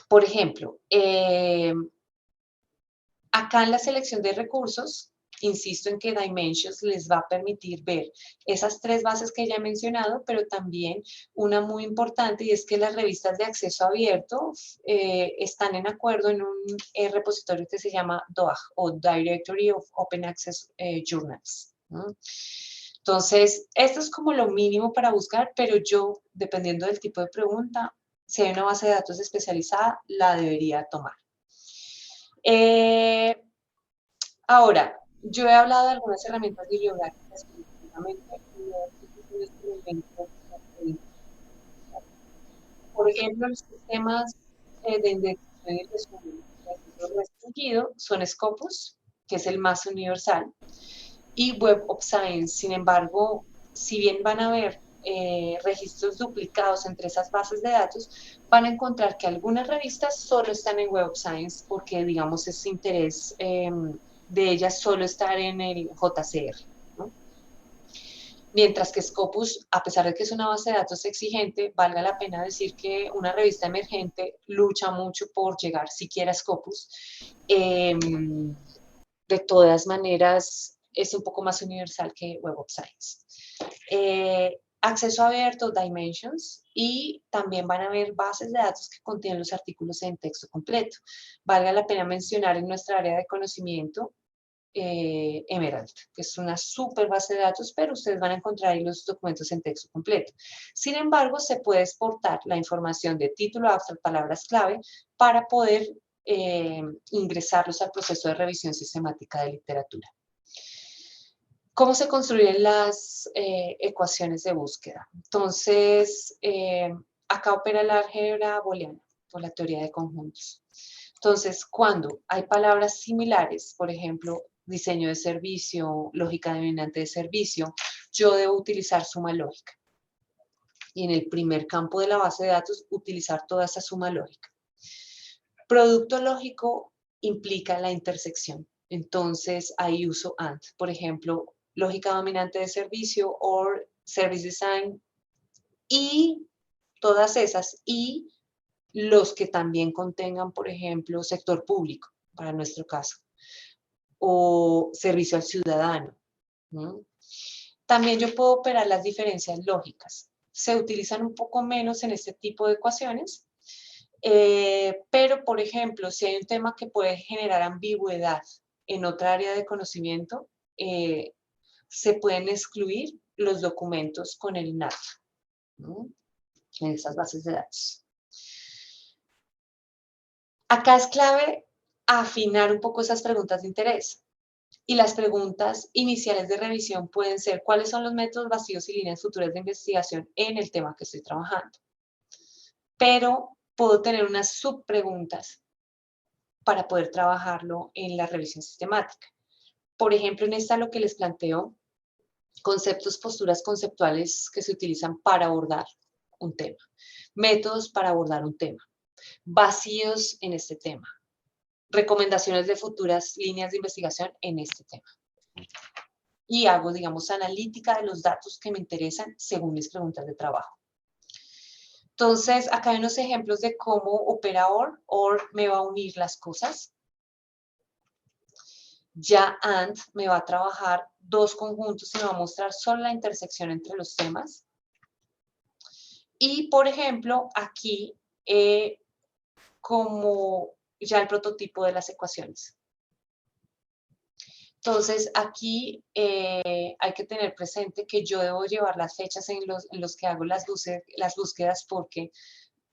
Por ejemplo, acá en la selección de recursos, insisto en que Dimensions les va a permitir ver esas 3 bases que ya he mencionado, pero también una muy importante, y es que las revistas de acceso abierto están en acuerdo en un repositorio que se llama DOAJ, o Directory of Open Access Journals, ¿no? Entonces, esto es como lo mínimo para buscar, pero yo, dependiendo del tipo de pregunta, si hay una base de datos especializada, la debería tomar. Ahora, yo he hablado de algunas herramientas bibliográficas específicamente. Por ejemplo, los sistemas de indexación y resumen de acceso restringido son Scopus, que es el más universal, y Web of Science. Sin embargo, si bien van a haber registros duplicados entre esas bases de datos, van a encontrar que algunas revistas solo están en Web of Science porque, digamos, es interés de ellas solo estar en el JCR, ¿no? Mientras que Scopus, a pesar de que es una base de datos exigente, valga la pena decir que una revista emergente lucha mucho por llegar siquiera a Scopus. De todas maneras, es un poco más universal que Web of Science. Acceso abierto, Dimensions, y también van a haber bases de datos que contienen los artículos en texto completo. Valga la pena mencionar en nuestra área de conocimiento Emerald, que es una super base de datos, pero ustedes van a encontrar ahí los documentos en texto completo. Sin embargo, se puede exportar la información de título, abstract, palabras clave, para poder ingresarlos al proceso de revisión sistemática de literatura. ¿Cómo se construyen las ecuaciones de búsqueda? Entonces, acá opera la álgebra booleana, por la teoría de conjuntos. Entonces, cuando hay palabras similares, por ejemplo, diseño de servicio, lógica dominante de servicio, yo debo utilizar suma lógica. Y en el primer campo de la base de datos, utilizar toda esa suma lógica. Producto lógico implica la intersección. Entonces, ahí uso AND. Por ejemplo, lógica dominante de servicio o service design y todas esas y los que también contengan, por ejemplo, sector público, para nuestro caso, o servicio al ciudadano. ¿No? También yo puedo operar las diferencias lógicas. Se utilizan un poco menos en este tipo de ecuaciones, pero, por ejemplo, si hay un tema que puede generar ambigüedad en otra área de conocimiento, se pueden excluir los documentos con el NAT, ¿no? En esas bases de datos. Acá es clave afinar un poco esas preguntas de interés. Y las preguntas iniciales de revisión pueden ser: ¿cuáles son los métodos vacíos y líneas futuras de investigación en el tema que estoy trabajando? Pero puedo tener unas subpreguntas para poder trabajarlo en la revisión sistemática. Por ejemplo, en esta lo que les planteo, conceptos, posturas conceptuales que se utilizan para abordar un tema, métodos para abordar un tema, vacíos en este tema, recomendaciones de futuras líneas de investigación en este tema. Y hago, digamos, analítica de los datos que me interesan según mis preguntas de trabajo. Entonces, acá hay unos ejemplos de cómo opera OR. OR me va a unir las cosas. Ya AND me va a trabajar dos conjuntos y me va a mostrar solo la intersección entre los temas. Y, por ejemplo, aquí, como ya el prototipo de las ecuaciones. Entonces, aquí hay que tener presente que yo debo llevar las fechas en los que hago las búsquedas porque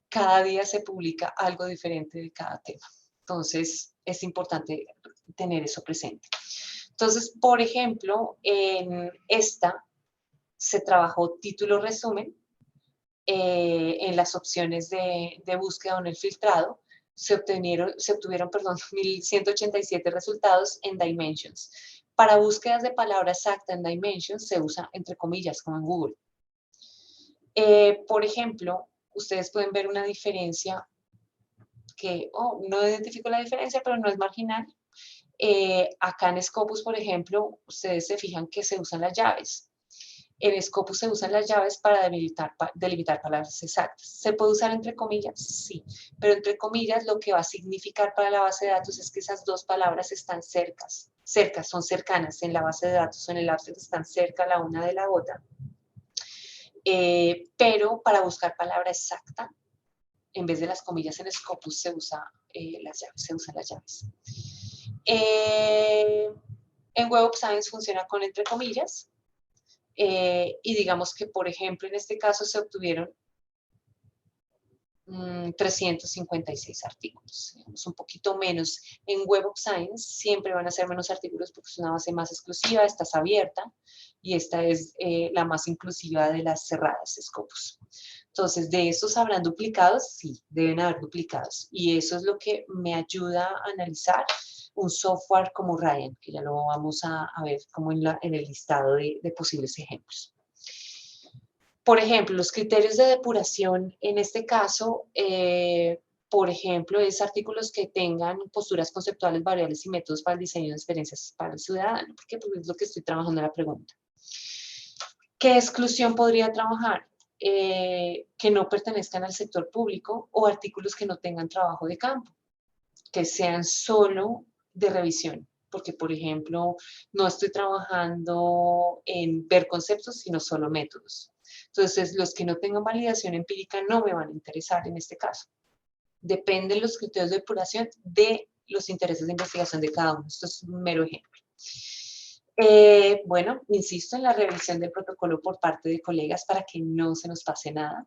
cada día se publica algo diferente de cada tema. Entonces, es importante tener eso presente. Entonces, por ejemplo, en esta se trabajó título resumen, en las opciones de búsqueda o en el filtrado, se obtuvieron 1.187 resultados en Dimensions. Para búsquedas de palabra exacta en Dimensions se usa entre comillas, como en Google. Por ejemplo, ustedes pueden ver una diferencia que, no identifico la diferencia, pero no es marginal. Acá en Scopus, por ejemplo, ustedes se fijan que se usan las llaves. En Scopus se usan las llaves para delimitar palabras exactas. ¿Se puede usar entre comillas? Sí, pero entre comillas lo que va a significar para la base de datos es que esas dos palabras están son cercanas en la base de datos o en el abstract, están cerca la una de la otra. Pero para buscar palabra exacta, en vez de las comillas en Scopus se usan las llaves. En Web of Science funciona con entre comillas. y digamos que, por ejemplo, en este caso se obtuvieron 356 artículos, digamos, un poquito menos. En Web of Science siempre van a ser menos artículos porque es una base más exclusiva, esta es abierta y esta es la más inclusiva de las cerradas, Scopus. Entonces, ¿de estos habrán duplicados? Sí, deben haber duplicados. Y eso es lo que me ayuda a analizar un software como Ryan, que ya lo vamos a ver como en el listado de posibles ejemplos. Por ejemplo, los criterios de depuración, en este caso, por ejemplo, es artículos que tengan posturas conceptuales, variables y métodos para el diseño de experiencias para el ciudadano. ¿Por qué? Porque es lo que estoy trabajando en la pregunta. ¿Qué exclusión podría trabajar? Que no pertenezcan al sector público o artículos que no tengan trabajo de campo, que sean solo de revisión. Porque, por ejemplo, no estoy trabajando en ver conceptos, sino solo métodos. Entonces, los que no tengan validación empírica no me van a interesar en este caso. Dependen los criterios de depuración de los intereses de investigación de cada uno. Esto es un mero ejemplo. Bueno, insisto en la revisión del protocolo por parte de colegas para que no se nos pase nada.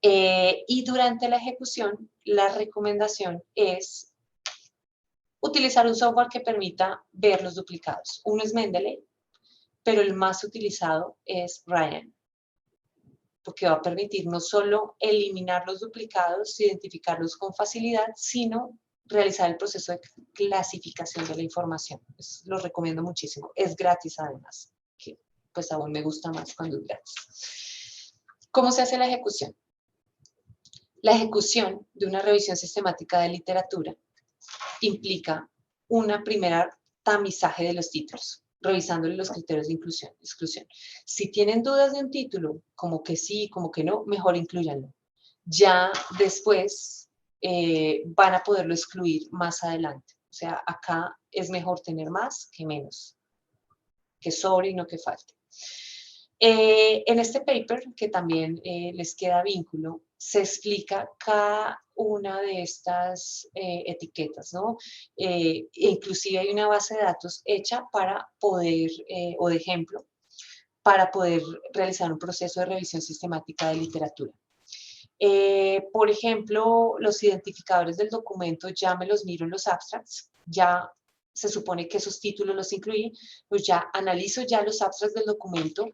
Y durante la ejecución, la recomendación es utilizar un software que permita ver los duplicados. Uno es Mendeley, pero el más utilizado es Ryan, porque va a permitir no solo eliminar los duplicados, identificarlos con facilidad, sino realizar el proceso de clasificación de la información. Pues, lo recomiendo muchísimo. Es gratis además, que pues aún me gusta más cuando es gratis. ¿Cómo se hace la ejecución? La ejecución de una revisión sistemática de literatura implica una primera tamizaje de los títulos, revisándole los criterios de inclusión, exclusión. Si tienen dudas de un título, como que sí, como que no, mejor incluyanlo. Ya después van a poderlo excluir más adelante. O sea, acá es mejor tener más que menos, que sobre y no que falte. En este paper, que también les queda vínculo, se explica cada una de estas etiquetas, ¿no? Inclusive hay una base de datos hecha para poder, o de ejemplo, para poder realizar un proceso de revisión sistemática de literatura. Por ejemplo, los identificadores del documento ya me los miro en los abstracts, ya se supone que esos títulos los incluí, pues ya analizo ya los abstracts del documento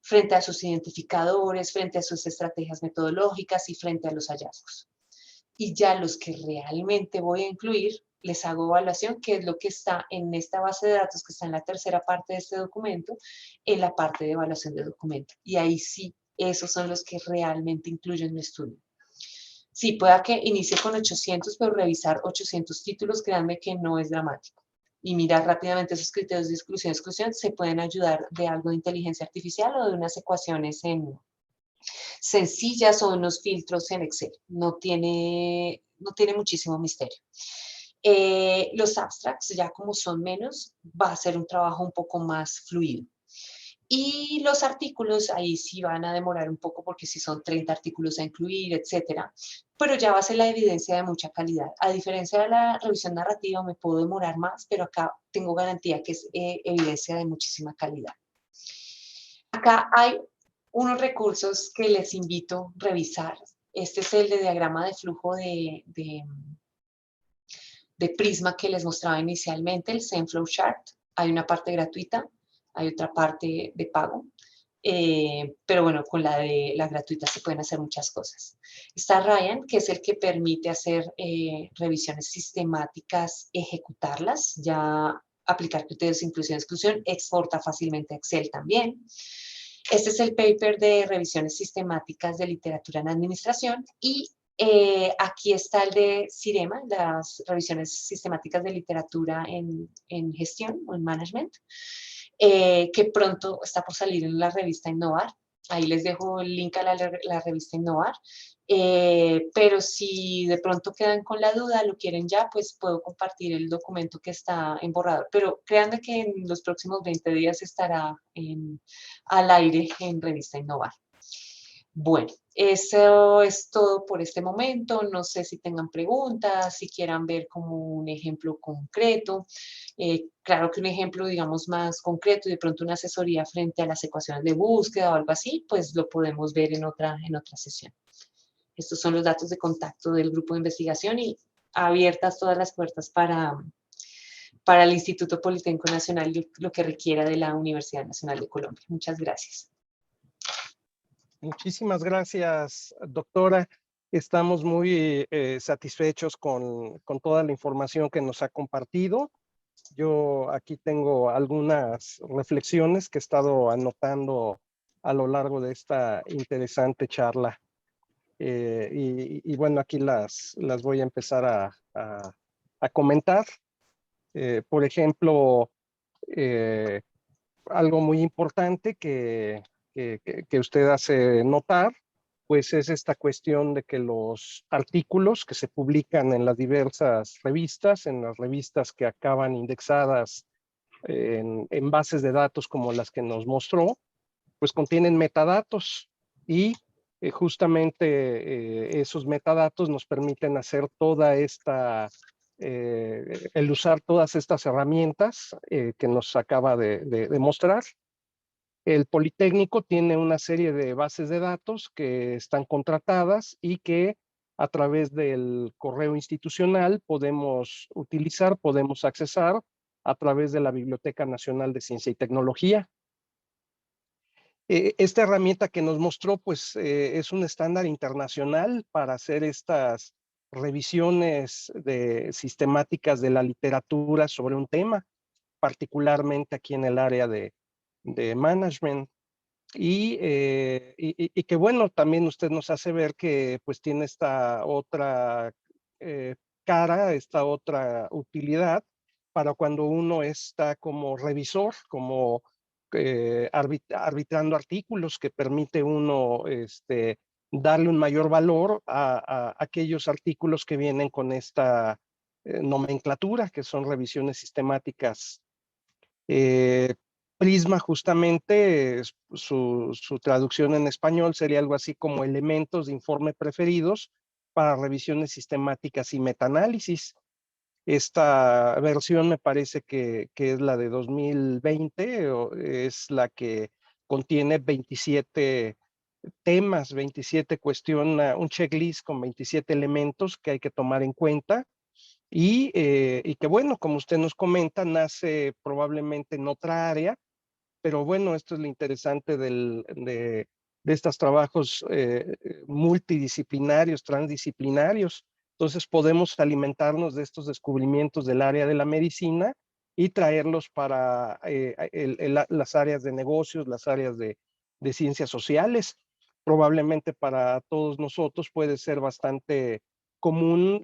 frente a sus identificadores, frente a sus estrategias metodológicas y frente a los hallazgos. Y ya los que realmente voy a incluir, les hago evaluación, que es lo que está en esta base de datos, que está en la tercera parte de este documento, en la parte de evaluación de documento. Y ahí sí, esos son los que realmente incluyo en mi estudio. Sí, pueda que inicie con 800, pero revisar 800 títulos, créanme que no es dramático. Y mirar rápidamente esos criterios de exclusión se pueden ayudar de algo de inteligencia artificial o de unas ecuaciones sencillas o unos filtros en Excel. No tiene muchísimo misterio. Los abstracts, ya como son menos, va a ser un trabajo un poco más fluido. Y los artículos, ahí sí van a demorar un poco porque si son 30 artículos a incluir, etcétera, pero ya va a ser la evidencia de mucha calidad. A diferencia de la revisión narrativa, me puedo demorar más, pero acá tengo garantía que es evidencia de muchísima calidad. Acá hay unos recursos que les invito a revisar. Este es el de diagrama de flujo de Prisma que les mostraba inicialmente, el ZenFlowChart. Hay una parte gratuita, hay otra parte de pago. Pero bueno, con la gratuita se pueden hacer muchas cosas. Está Ryan, que es el que permite hacer revisiones sistemáticas, ejecutarlas, ya aplicar criterios de inclusión y exclusión, exporta fácilmente a Excel también. Este es el paper de revisiones sistemáticas de literatura en administración y aquí está el de CIREMA, las revisiones sistemáticas de literatura en gestión o en management, que pronto está por salir en la revista Innovar. Ahí les dejo el link a la revista Innovar. Pero si de pronto quedan con la duda, lo quieren ya, pues puedo compartir el documento que está en borrador. Pero créanme que en los próximos 20 días estará al aire en revista Innovar. Bueno, eso es todo por este momento. No sé si tengan preguntas, si quieran ver como un ejemplo concreto. Claro que un ejemplo, digamos, más concreto y de pronto una asesoría frente a las ecuaciones de búsqueda o algo así, pues lo podemos ver en otra sesión. Estos son los datos de contacto del grupo de investigación y abiertas todas las puertas para el Instituto Politécnico Nacional y lo que requiera de la Universidad Nacional de Colombia. Muchas gracias. Muchísimas gracias, doctora. Estamos muy satisfechos con toda la información que nos ha compartido. Yo aquí tengo algunas reflexiones que he estado anotando a lo largo de esta interesante charla. Y bueno, aquí las voy a empezar a comentar. Por ejemplo, eh, algo muy importante que usted hace notar, pues es esta cuestión de que los artículos que se publican en las diversas revistas, en las revistas que acaban indexadas en bases de datos como las que nos mostró, pues contienen metadatos y justamente esos metadatos nos permiten hacer toda esta, el usar todas estas herramientas que nos acaba de mostrar. El Politécnico tiene una serie de bases de datos que están contratadas y que a través del correo institucional podemos utilizar, podemos accesar a través de la Biblioteca Nacional de Ciencia y Tecnología. Esta herramienta que nos mostró, pues es un estándar internacional para hacer estas revisiones sistemáticas de la literatura sobre un tema, particularmente aquí en el área de management. Y que bueno, también usted nos hace ver que pues tiene esta otra eh, cara, esta otra utilidad para cuando uno está como revisor, como arbitrando artículos que permite uno darle un mayor valor a aquellos artículos que vienen con esta nomenclatura, que son revisiones sistemáticas. Eh, Prisma justamente, su traducción en español sería algo así como elementos de informe preferidos para revisiones sistemáticas y metaanálisis. Esta versión me parece que es la de 2020, es la que contiene 27 temas, 27 cuestiones, un checklist con 27 elementos que hay que tomar en cuenta y que bueno, como usted nos comenta, nace probablemente en otra área, pero bueno, esto es lo interesante de estos trabajos multidisciplinarios, transdisciplinarios. Entonces podemos alimentarnos de estos descubrimientos del área de la medicina y traerlos para las áreas de negocios, las áreas de ciencias sociales. Probablemente para todos nosotros puede ser bastante común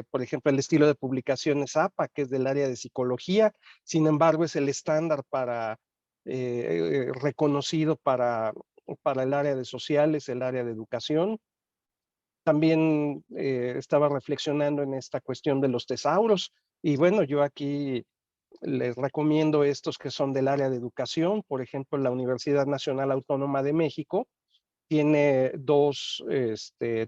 por ejemplo, el estilo de publicaciones APA, que es del área de psicología. Sin embargo, es el estándar reconocido para el área de sociales, el área de educación. También estaba reflexionando en esta cuestión de los tesauros y bueno, yo aquí les recomiendo estos que son del área de educación. Por ejemplo, la Universidad Nacional Autónoma de México tiene dos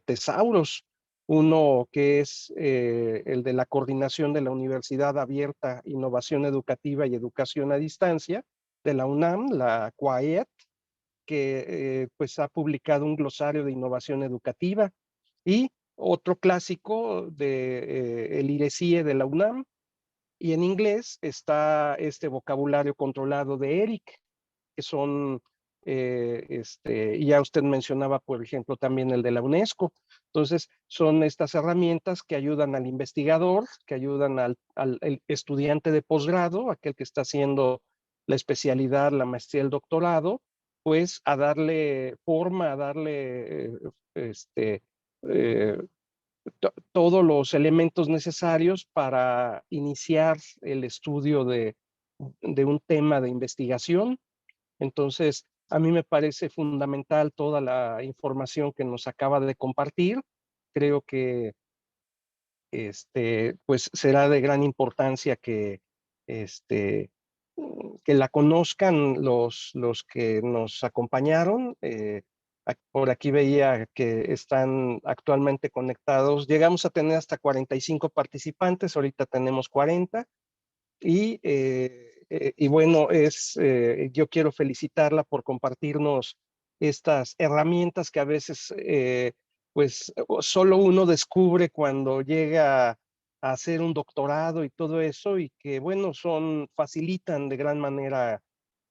tesauros. Uno que es el de la coordinación de la Universidad Abierta, Innovación Educativa y Educación a Distancia de la UNAM, la CUAED, que pues ha publicado un glosario de innovación educativa. Y otro clásico de el IRECIE de la UNAM. Y en inglés está este vocabulario controlado de ERIC, que son, y ya usted mencionaba, por ejemplo, también el de la UNESCO. Entonces, son estas herramientas que ayudan al investigador, que ayudan al estudiante de posgrado, aquel que está haciendo la especialidad, la maestría, el doctorado, pues a darle forma, a darle eh, todos los elementos necesarios para iniciar el estudio de un tema de investigación. Entonces, a mí me parece fundamental toda la información que nos acaba de compartir. Creo que pues será de gran importancia este, que la conozcan los que nos acompañaron. Por aquí veía que están actualmente conectados. Llegamos a tener hasta 45 participantes, ahorita tenemos 40. Y bueno, yo quiero felicitarla por compartirnos estas herramientas que a veces pues solo uno descubre cuando llega a hacer un doctorado y todo eso, y que bueno, facilitan de gran manera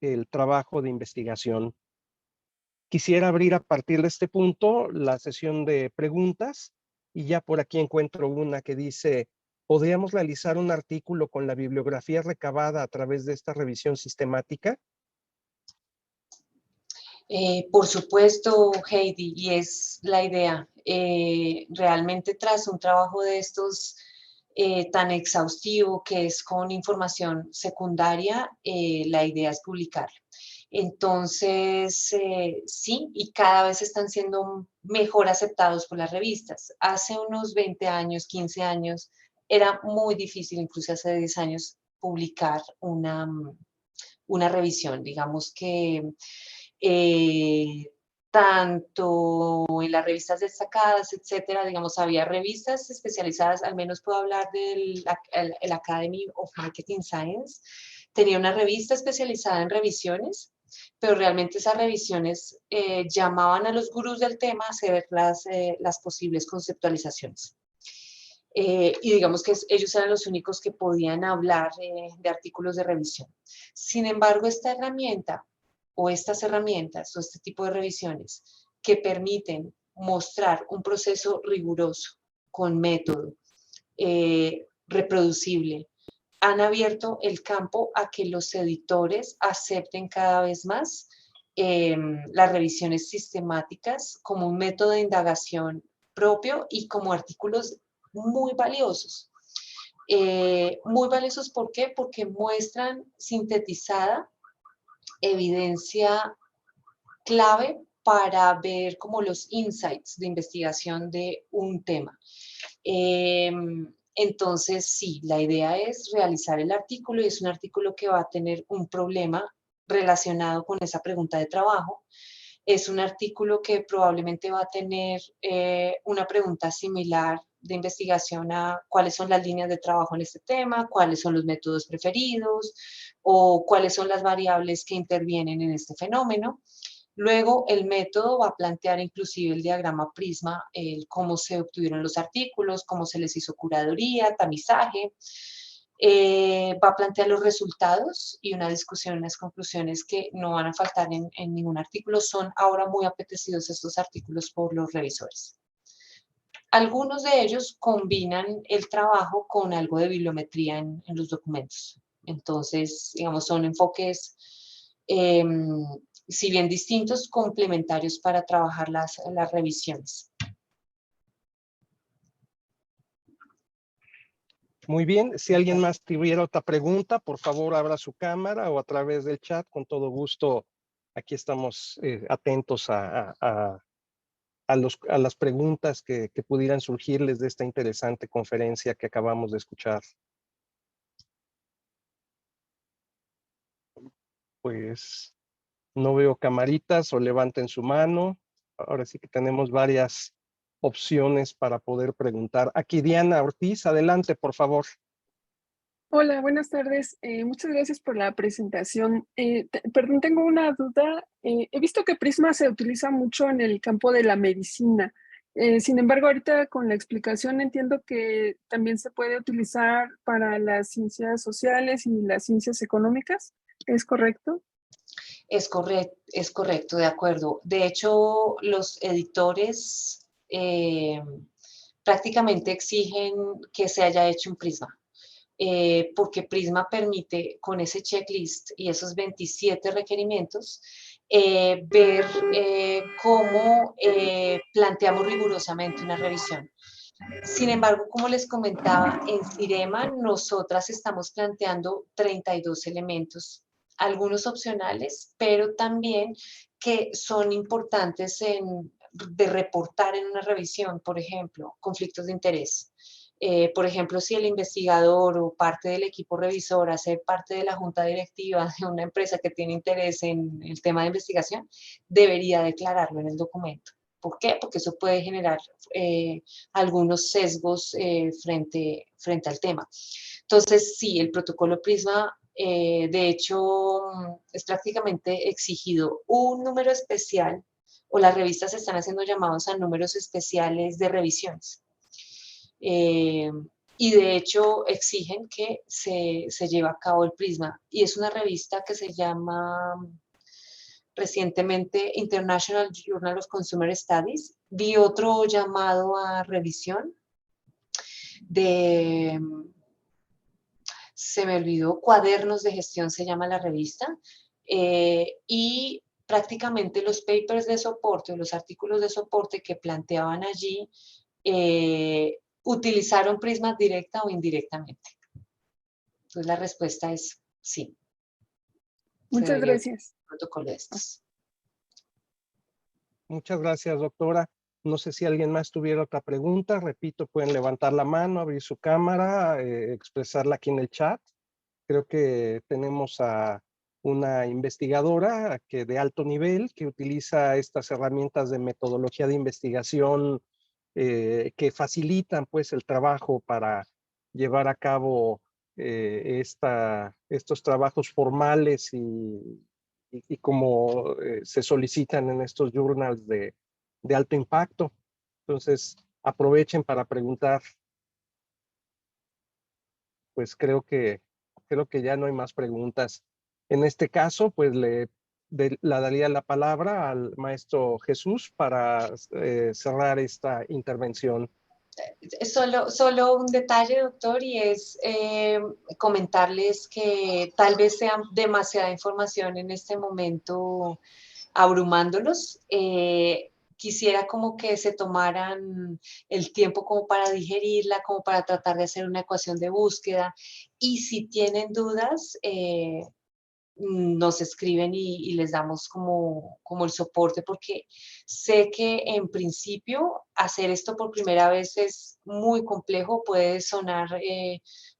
el trabajo de investigación. Quisiera abrir a partir de este punto la sesión de preguntas, y ya por aquí encuentro una que dice: ¿podríamos realizar un artículo con la bibliografía recabada a través de esta revisión sistemática? Por supuesto, Heidi, y es la idea. Realmente tras un trabajo de estos tan exhaustivo, que es con información secundaria, la idea es publicarlo. Entonces, sí, y cada vez están siendo mejor aceptados por las revistas. Hace unos 20 años, 15 años, era muy difícil, incluso hace 10 años, publicar una revisión. Digamos que eh, tanto en las revistas destacadas, etcétera, digamos, había revistas especializadas, al menos puedo hablar del el Academy of Marketing Science, tenía una revista especializada en revisiones, pero realmente esas revisiones llamaban a los gurús del tema a hacer las posibles conceptualizaciones. Y digamos que ellos eran los únicos que podían hablar de artículos de revisión. Sin embargo, esta herramienta o estas herramientas o este tipo de revisiones que permiten mostrar un proceso riguroso, con método, reproducible, han abierto el campo a que los editores acepten cada vez más las revisiones sistemáticas como un método de indagación propio y como artículos muy valiosos. Muy valiosos, ¿por qué? Porque muestran sintetizada evidencia clave para ver como los insights de investigación de un tema. Entonces, sí, la idea es realizar el artículo, y es un artículo que va a tener un problema relacionado con esa pregunta de trabajo. Es un artículo que probablemente va a tener una pregunta similar de investigación a cuáles son las líneas de trabajo en este tema, cuáles son los métodos preferidos o cuáles son las variables que intervienen en este fenómeno. Luego, el método va a plantear inclusive el diagrama Prisma, cómo se obtuvieron los artículos, cómo se les hizo curaduría, tamizaje. Va a plantear los resultados y una discusión, unas conclusiones que no van a faltar en ningún artículo. Son ahora muy apetecidos estos artículos por los revisores. Algunos de ellos combinan el trabajo con algo de bibliometría en los documentos. Entonces, digamos, son enfoques, si bien distintos, complementarios para trabajar las revisiones. Muy bien, si alguien más tuviera otra pregunta, por favor abra su cámara o a través del chat, con todo gusto. Aquí estamos atentos a las preguntas que pudieran surgirles de esta interesante conferencia que acabamos de escuchar. Pues no veo camaritas o levanten su mano. Ahora sí que tenemos varias opciones para poder preguntar. Aquí Diana Ortiz, adelante, por favor. Hola, buenas tardes. Muchas gracias por la presentación. Perdón, tengo una duda. He visto que Prisma se utiliza mucho en el campo de la medicina. Sin embargo, ahorita con la explicación entiendo que también se puede utilizar para las ciencias sociales y las ciencias económicas. ¿Es correcto? Es correcto, de acuerdo. De hecho, los editores prácticamente exigen que se haya hecho un Prisma. Porque Prisma permite, con ese checklist y esos 27 requerimientos, ver cómo planteamos rigurosamente una revisión. Sin embargo, como les comentaba, en Cirema nosotras estamos planteando 32 elementos, algunos opcionales, pero también que son importantes de reportar en una revisión. Por ejemplo, conflictos de interés, Por ejemplo, si el investigador o parte del equipo revisor hace parte de la junta directiva de una empresa que tiene interés en el tema de investigación, debería declararlo en el documento. ¿Por qué? Porque eso puede generar algunos sesgos frente al tema. Entonces, sí, el protocolo PRISMA, de hecho, es prácticamente exigido un número especial, o las revistas están haciendo llamados a números especiales de revisiones. Y de hecho exigen que se lleve a cabo el PRISMA. Y es una revista que se llama recientemente International Journal of Consumer Studies. Vi otro llamado a revisión de, se me olvidó, Cuadernos de Gestión se llama la revista, y prácticamente los papers de soporte, los artículos de soporte que planteaban allí, utilizaron Prisma directa o indirectamente. Entonces la respuesta es sí. Muchas gracias. Protocolo de estos. Muchas gracias, doctora. No sé si alguien más tuviera otra pregunta. Repito, pueden levantar la mano, abrir su cámara, expresarla aquí en el chat. Creo que tenemos a una investigadora de alto nivel que utiliza estas herramientas de metodología de investigación que facilitan pues el trabajo para llevar a cabo estos trabajos formales y como se solicitan en estos journals de alto impacto. Entonces, aprovechen para preguntar. Pues creo que ya no hay más preguntas. En este caso, pues le daría la palabra al maestro Jesús para cerrar esta intervención. Solo un detalle, doctor, y es comentarles que tal vez sea demasiada información en este momento abrumándolos. Quisiera como que se tomaran el tiempo como para digerirla, como para tratar de hacer una ecuación de búsqueda. Y si tienen dudas, nos escriben y les damos como el soporte, porque sé que en principio hacer esto por primera vez es muy complejo, puede sonar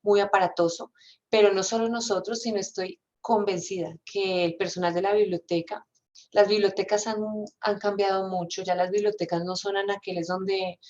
muy aparatoso, pero no solo nosotros, sino estoy convencida que el personal de la biblioteca, las bibliotecas han cambiado mucho, ya las bibliotecas no son anaqueles donde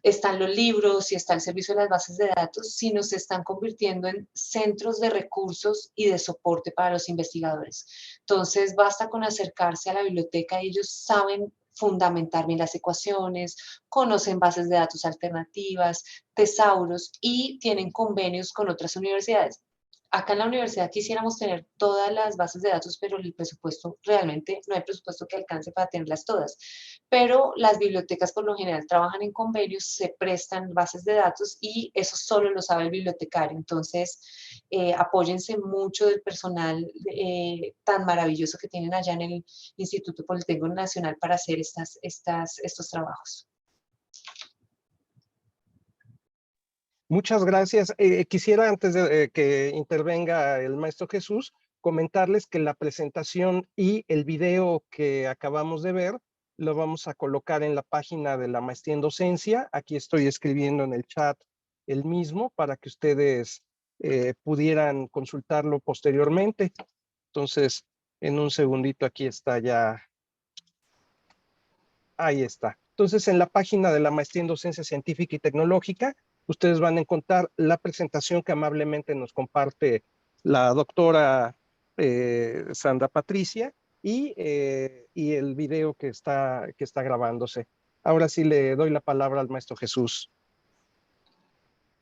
están los libros y está el servicio de las bases de datos, sino se están convirtiendo en centros de recursos y de soporte para los investigadores. Entonces, basta con acercarse a la biblioteca y ellos saben fundamentar bien las ecuaciones, conocen bases de datos alternativas, tesauros y tienen convenios con otras universidades. Acá en la universidad quisiéramos tener todas las bases de datos, pero el presupuesto, realmente no hay presupuesto que alcance para tenerlas todas. Pero las bibliotecas por lo general trabajan en convenios, se prestan bases de datos y eso solo lo sabe el bibliotecario. Entonces, apóyense mucho del personal tan maravilloso que tienen allá en el Instituto Politécnico Nacional para hacer estos trabajos. Muchas gracias. Quisiera, antes de que intervenga el maestro Jesús, comentarles que la presentación y el video que acabamos de ver lo vamos a colocar en la página de la maestría en docencia. Aquí estoy escribiendo en el chat el mismo para que ustedes pudieran consultarlo posteriormente. Entonces, en un segundito aquí está ya. Ahí está. Entonces, en la página de la maestría en docencia científica y tecnológica, ustedes van a encontrar la presentación que amablemente nos comparte la doctora Sandra Patricia y el video que está grabándose. Ahora sí le doy la palabra al maestro Jesús.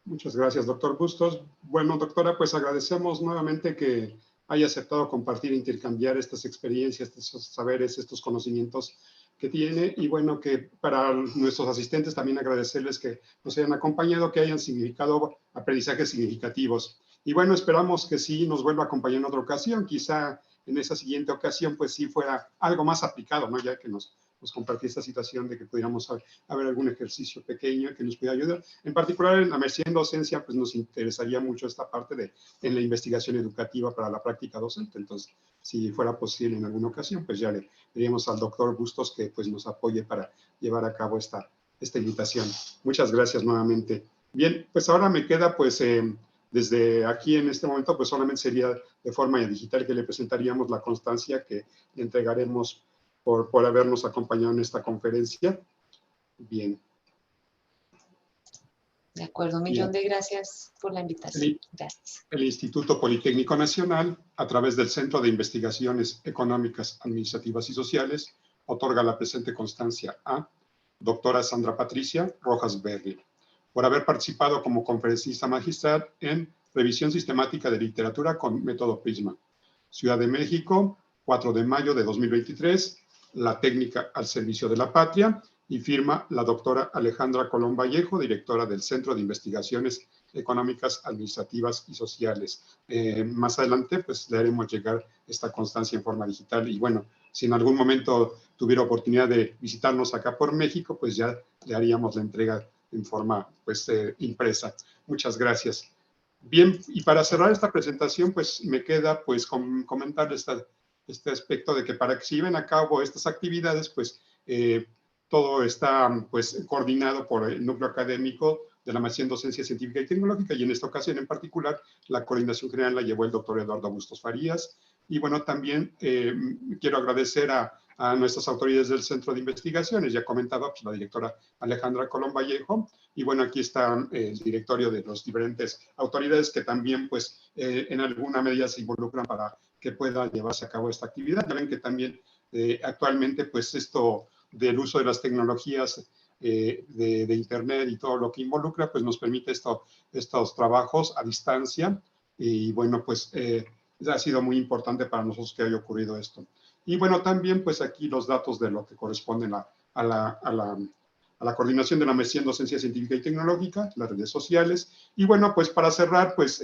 Muchas gracias, doctor Bustos. Bueno, doctora, pues agradecemos nuevamente que haya aceptado compartir e intercambiar estas experiencias, estos saberes, estos conocimientos que tiene, y bueno, que para nuestros asistentes también agradecerles que nos hayan acompañado, que hayan significado aprendizajes significativos. Y bueno, esperamos que sí nos vuelva a acompañar en otra ocasión, quizá en esa siguiente ocasión pues sí fuera algo más aplicado, ¿no? Ya que nos compartí esta situación de que pudiéramos haber algún ejercicio pequeño que nos pudiera ayudar. En particular en la maestría en docencia pues nos interesaría mucho esta parte en la investigación educativa para la práctica docente. Entonces, si fuera posible en alguna ocasión, pues ya le diríamos al doctor Bustos que pues nos apoye para llevar a cabo esta invitación. Muchas gracias nuevamente. Bien, pues ahora me queda pues desde aquí en este momento pues solamente sería de forma digital que le presentaríamos la constancia que le entregaremos por habernos acompañado en esta conferencia. Bien. De acuerdo, un millón de gracias por la invitación. Gracias. El Instituto Politécnico Nacional, a través del Centro de Investigaciones Económicas, Administrativas y Sociales, otorga la presente constancia a doctora Sandra Patricia Rojas Berry, por haber participado como conferencista magistral en Revisión Sistemática de Literatura con Método Prisma. Ciudad de México, 4 de mayo de 2023, la técnica al servicio de la patria, y firma la doctora Alejandra Colón Vallejo, directora del Centro de Investigaciones Económicas, Administrativas y Sociales. Más adelante, pues, le haremos llegar esta constancia en forma digital. Y bueno, si en algún momento tuviera oportunidad de visitarnos acá por México, pues ya le haríamos la entrega en forma, pues, impresa. Muchas gracias. Bien, y para cerrar esta presentación, pues, me queda, pues, comentar este aspecto de que para que se lleven a cabo estas actividades, pues, todo está, pues, coordinado por el núcleo académico de la maestría en docencia científica y tecnológica, y en esta ocasión en particular la coordinación general la llevó el doctor Eduardo Bustos Farías. Y bueno, también quiero agradecer a nuestras autoridades del Centro de Investigaciones, ya comentaba pues, la directora Alejandra Colón Vallejo, y bueno, aquí está el directorio de las diferentes autoridades que también pues en alguna medida se involucran para que pueda llevarse a cabo esta actividad. Ya ven que también actualmente pues esto del uso de las tecnologías de Internet y todo lo que involucra, pues nos permite estos trabajos a distancia. Y bueno, pues ha sido muy importante para nosotros que haya ocurrido esto. Y bueno, también pues aquí los datos de lo que corresponden a la coordinación de la maestría en docencia científica y tecnológica, las redes sociales. Y bueno, pues para cerrar, pues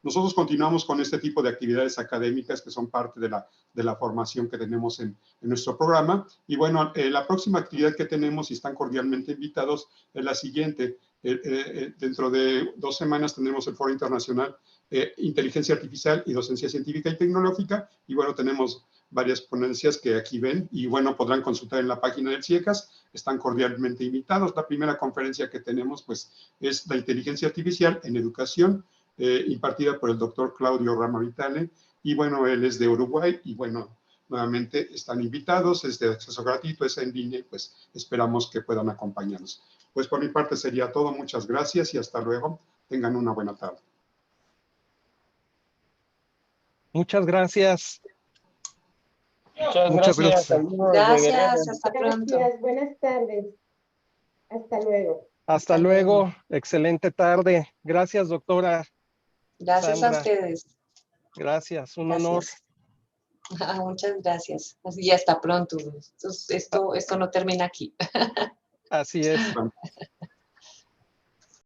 nosotros continuamos con este tipo de actividades académicas que son parte de la formación que tenemos en nuestro programa. Y bueno, la próxima actividad que tenemos y están cordialmente invitados es la siguiente. Dentro de 2 semanas tendremos el Foro Internacional Inteligencia Artificial y Docencia Científica y Tecnológica. Y bueno, tenemos varias ponencias que aquí ven y bueno, podrán consultar en la página del CIECAS. Están cordialmente invitados. La primera conferencia que tenemos pues es la inteligencia artificial en educación, impartida por el doctor Claudio Rama Vitale, y bueno, él es de Uruguay, y bueno, nuevamente están invitados, es de acceso gratuito, es en línea, pues esperamos que puedan acompañarnos. Pues por mi parte sería todo, muchas gracias y hasta luego, tengan una buena tarde. Muchas gracias. Muchas gracias. Saludos. Gracias, hasta pronto. Gracias, buenas tardes. Hasta luego. Hasta luego, excelente tarde. Gracias, doctora. Gracias Sandra. a ustedes. Gracias, un Gracias. honor. Muchas gracias. Y hasta pronto. Esto no termina aquí. Así es.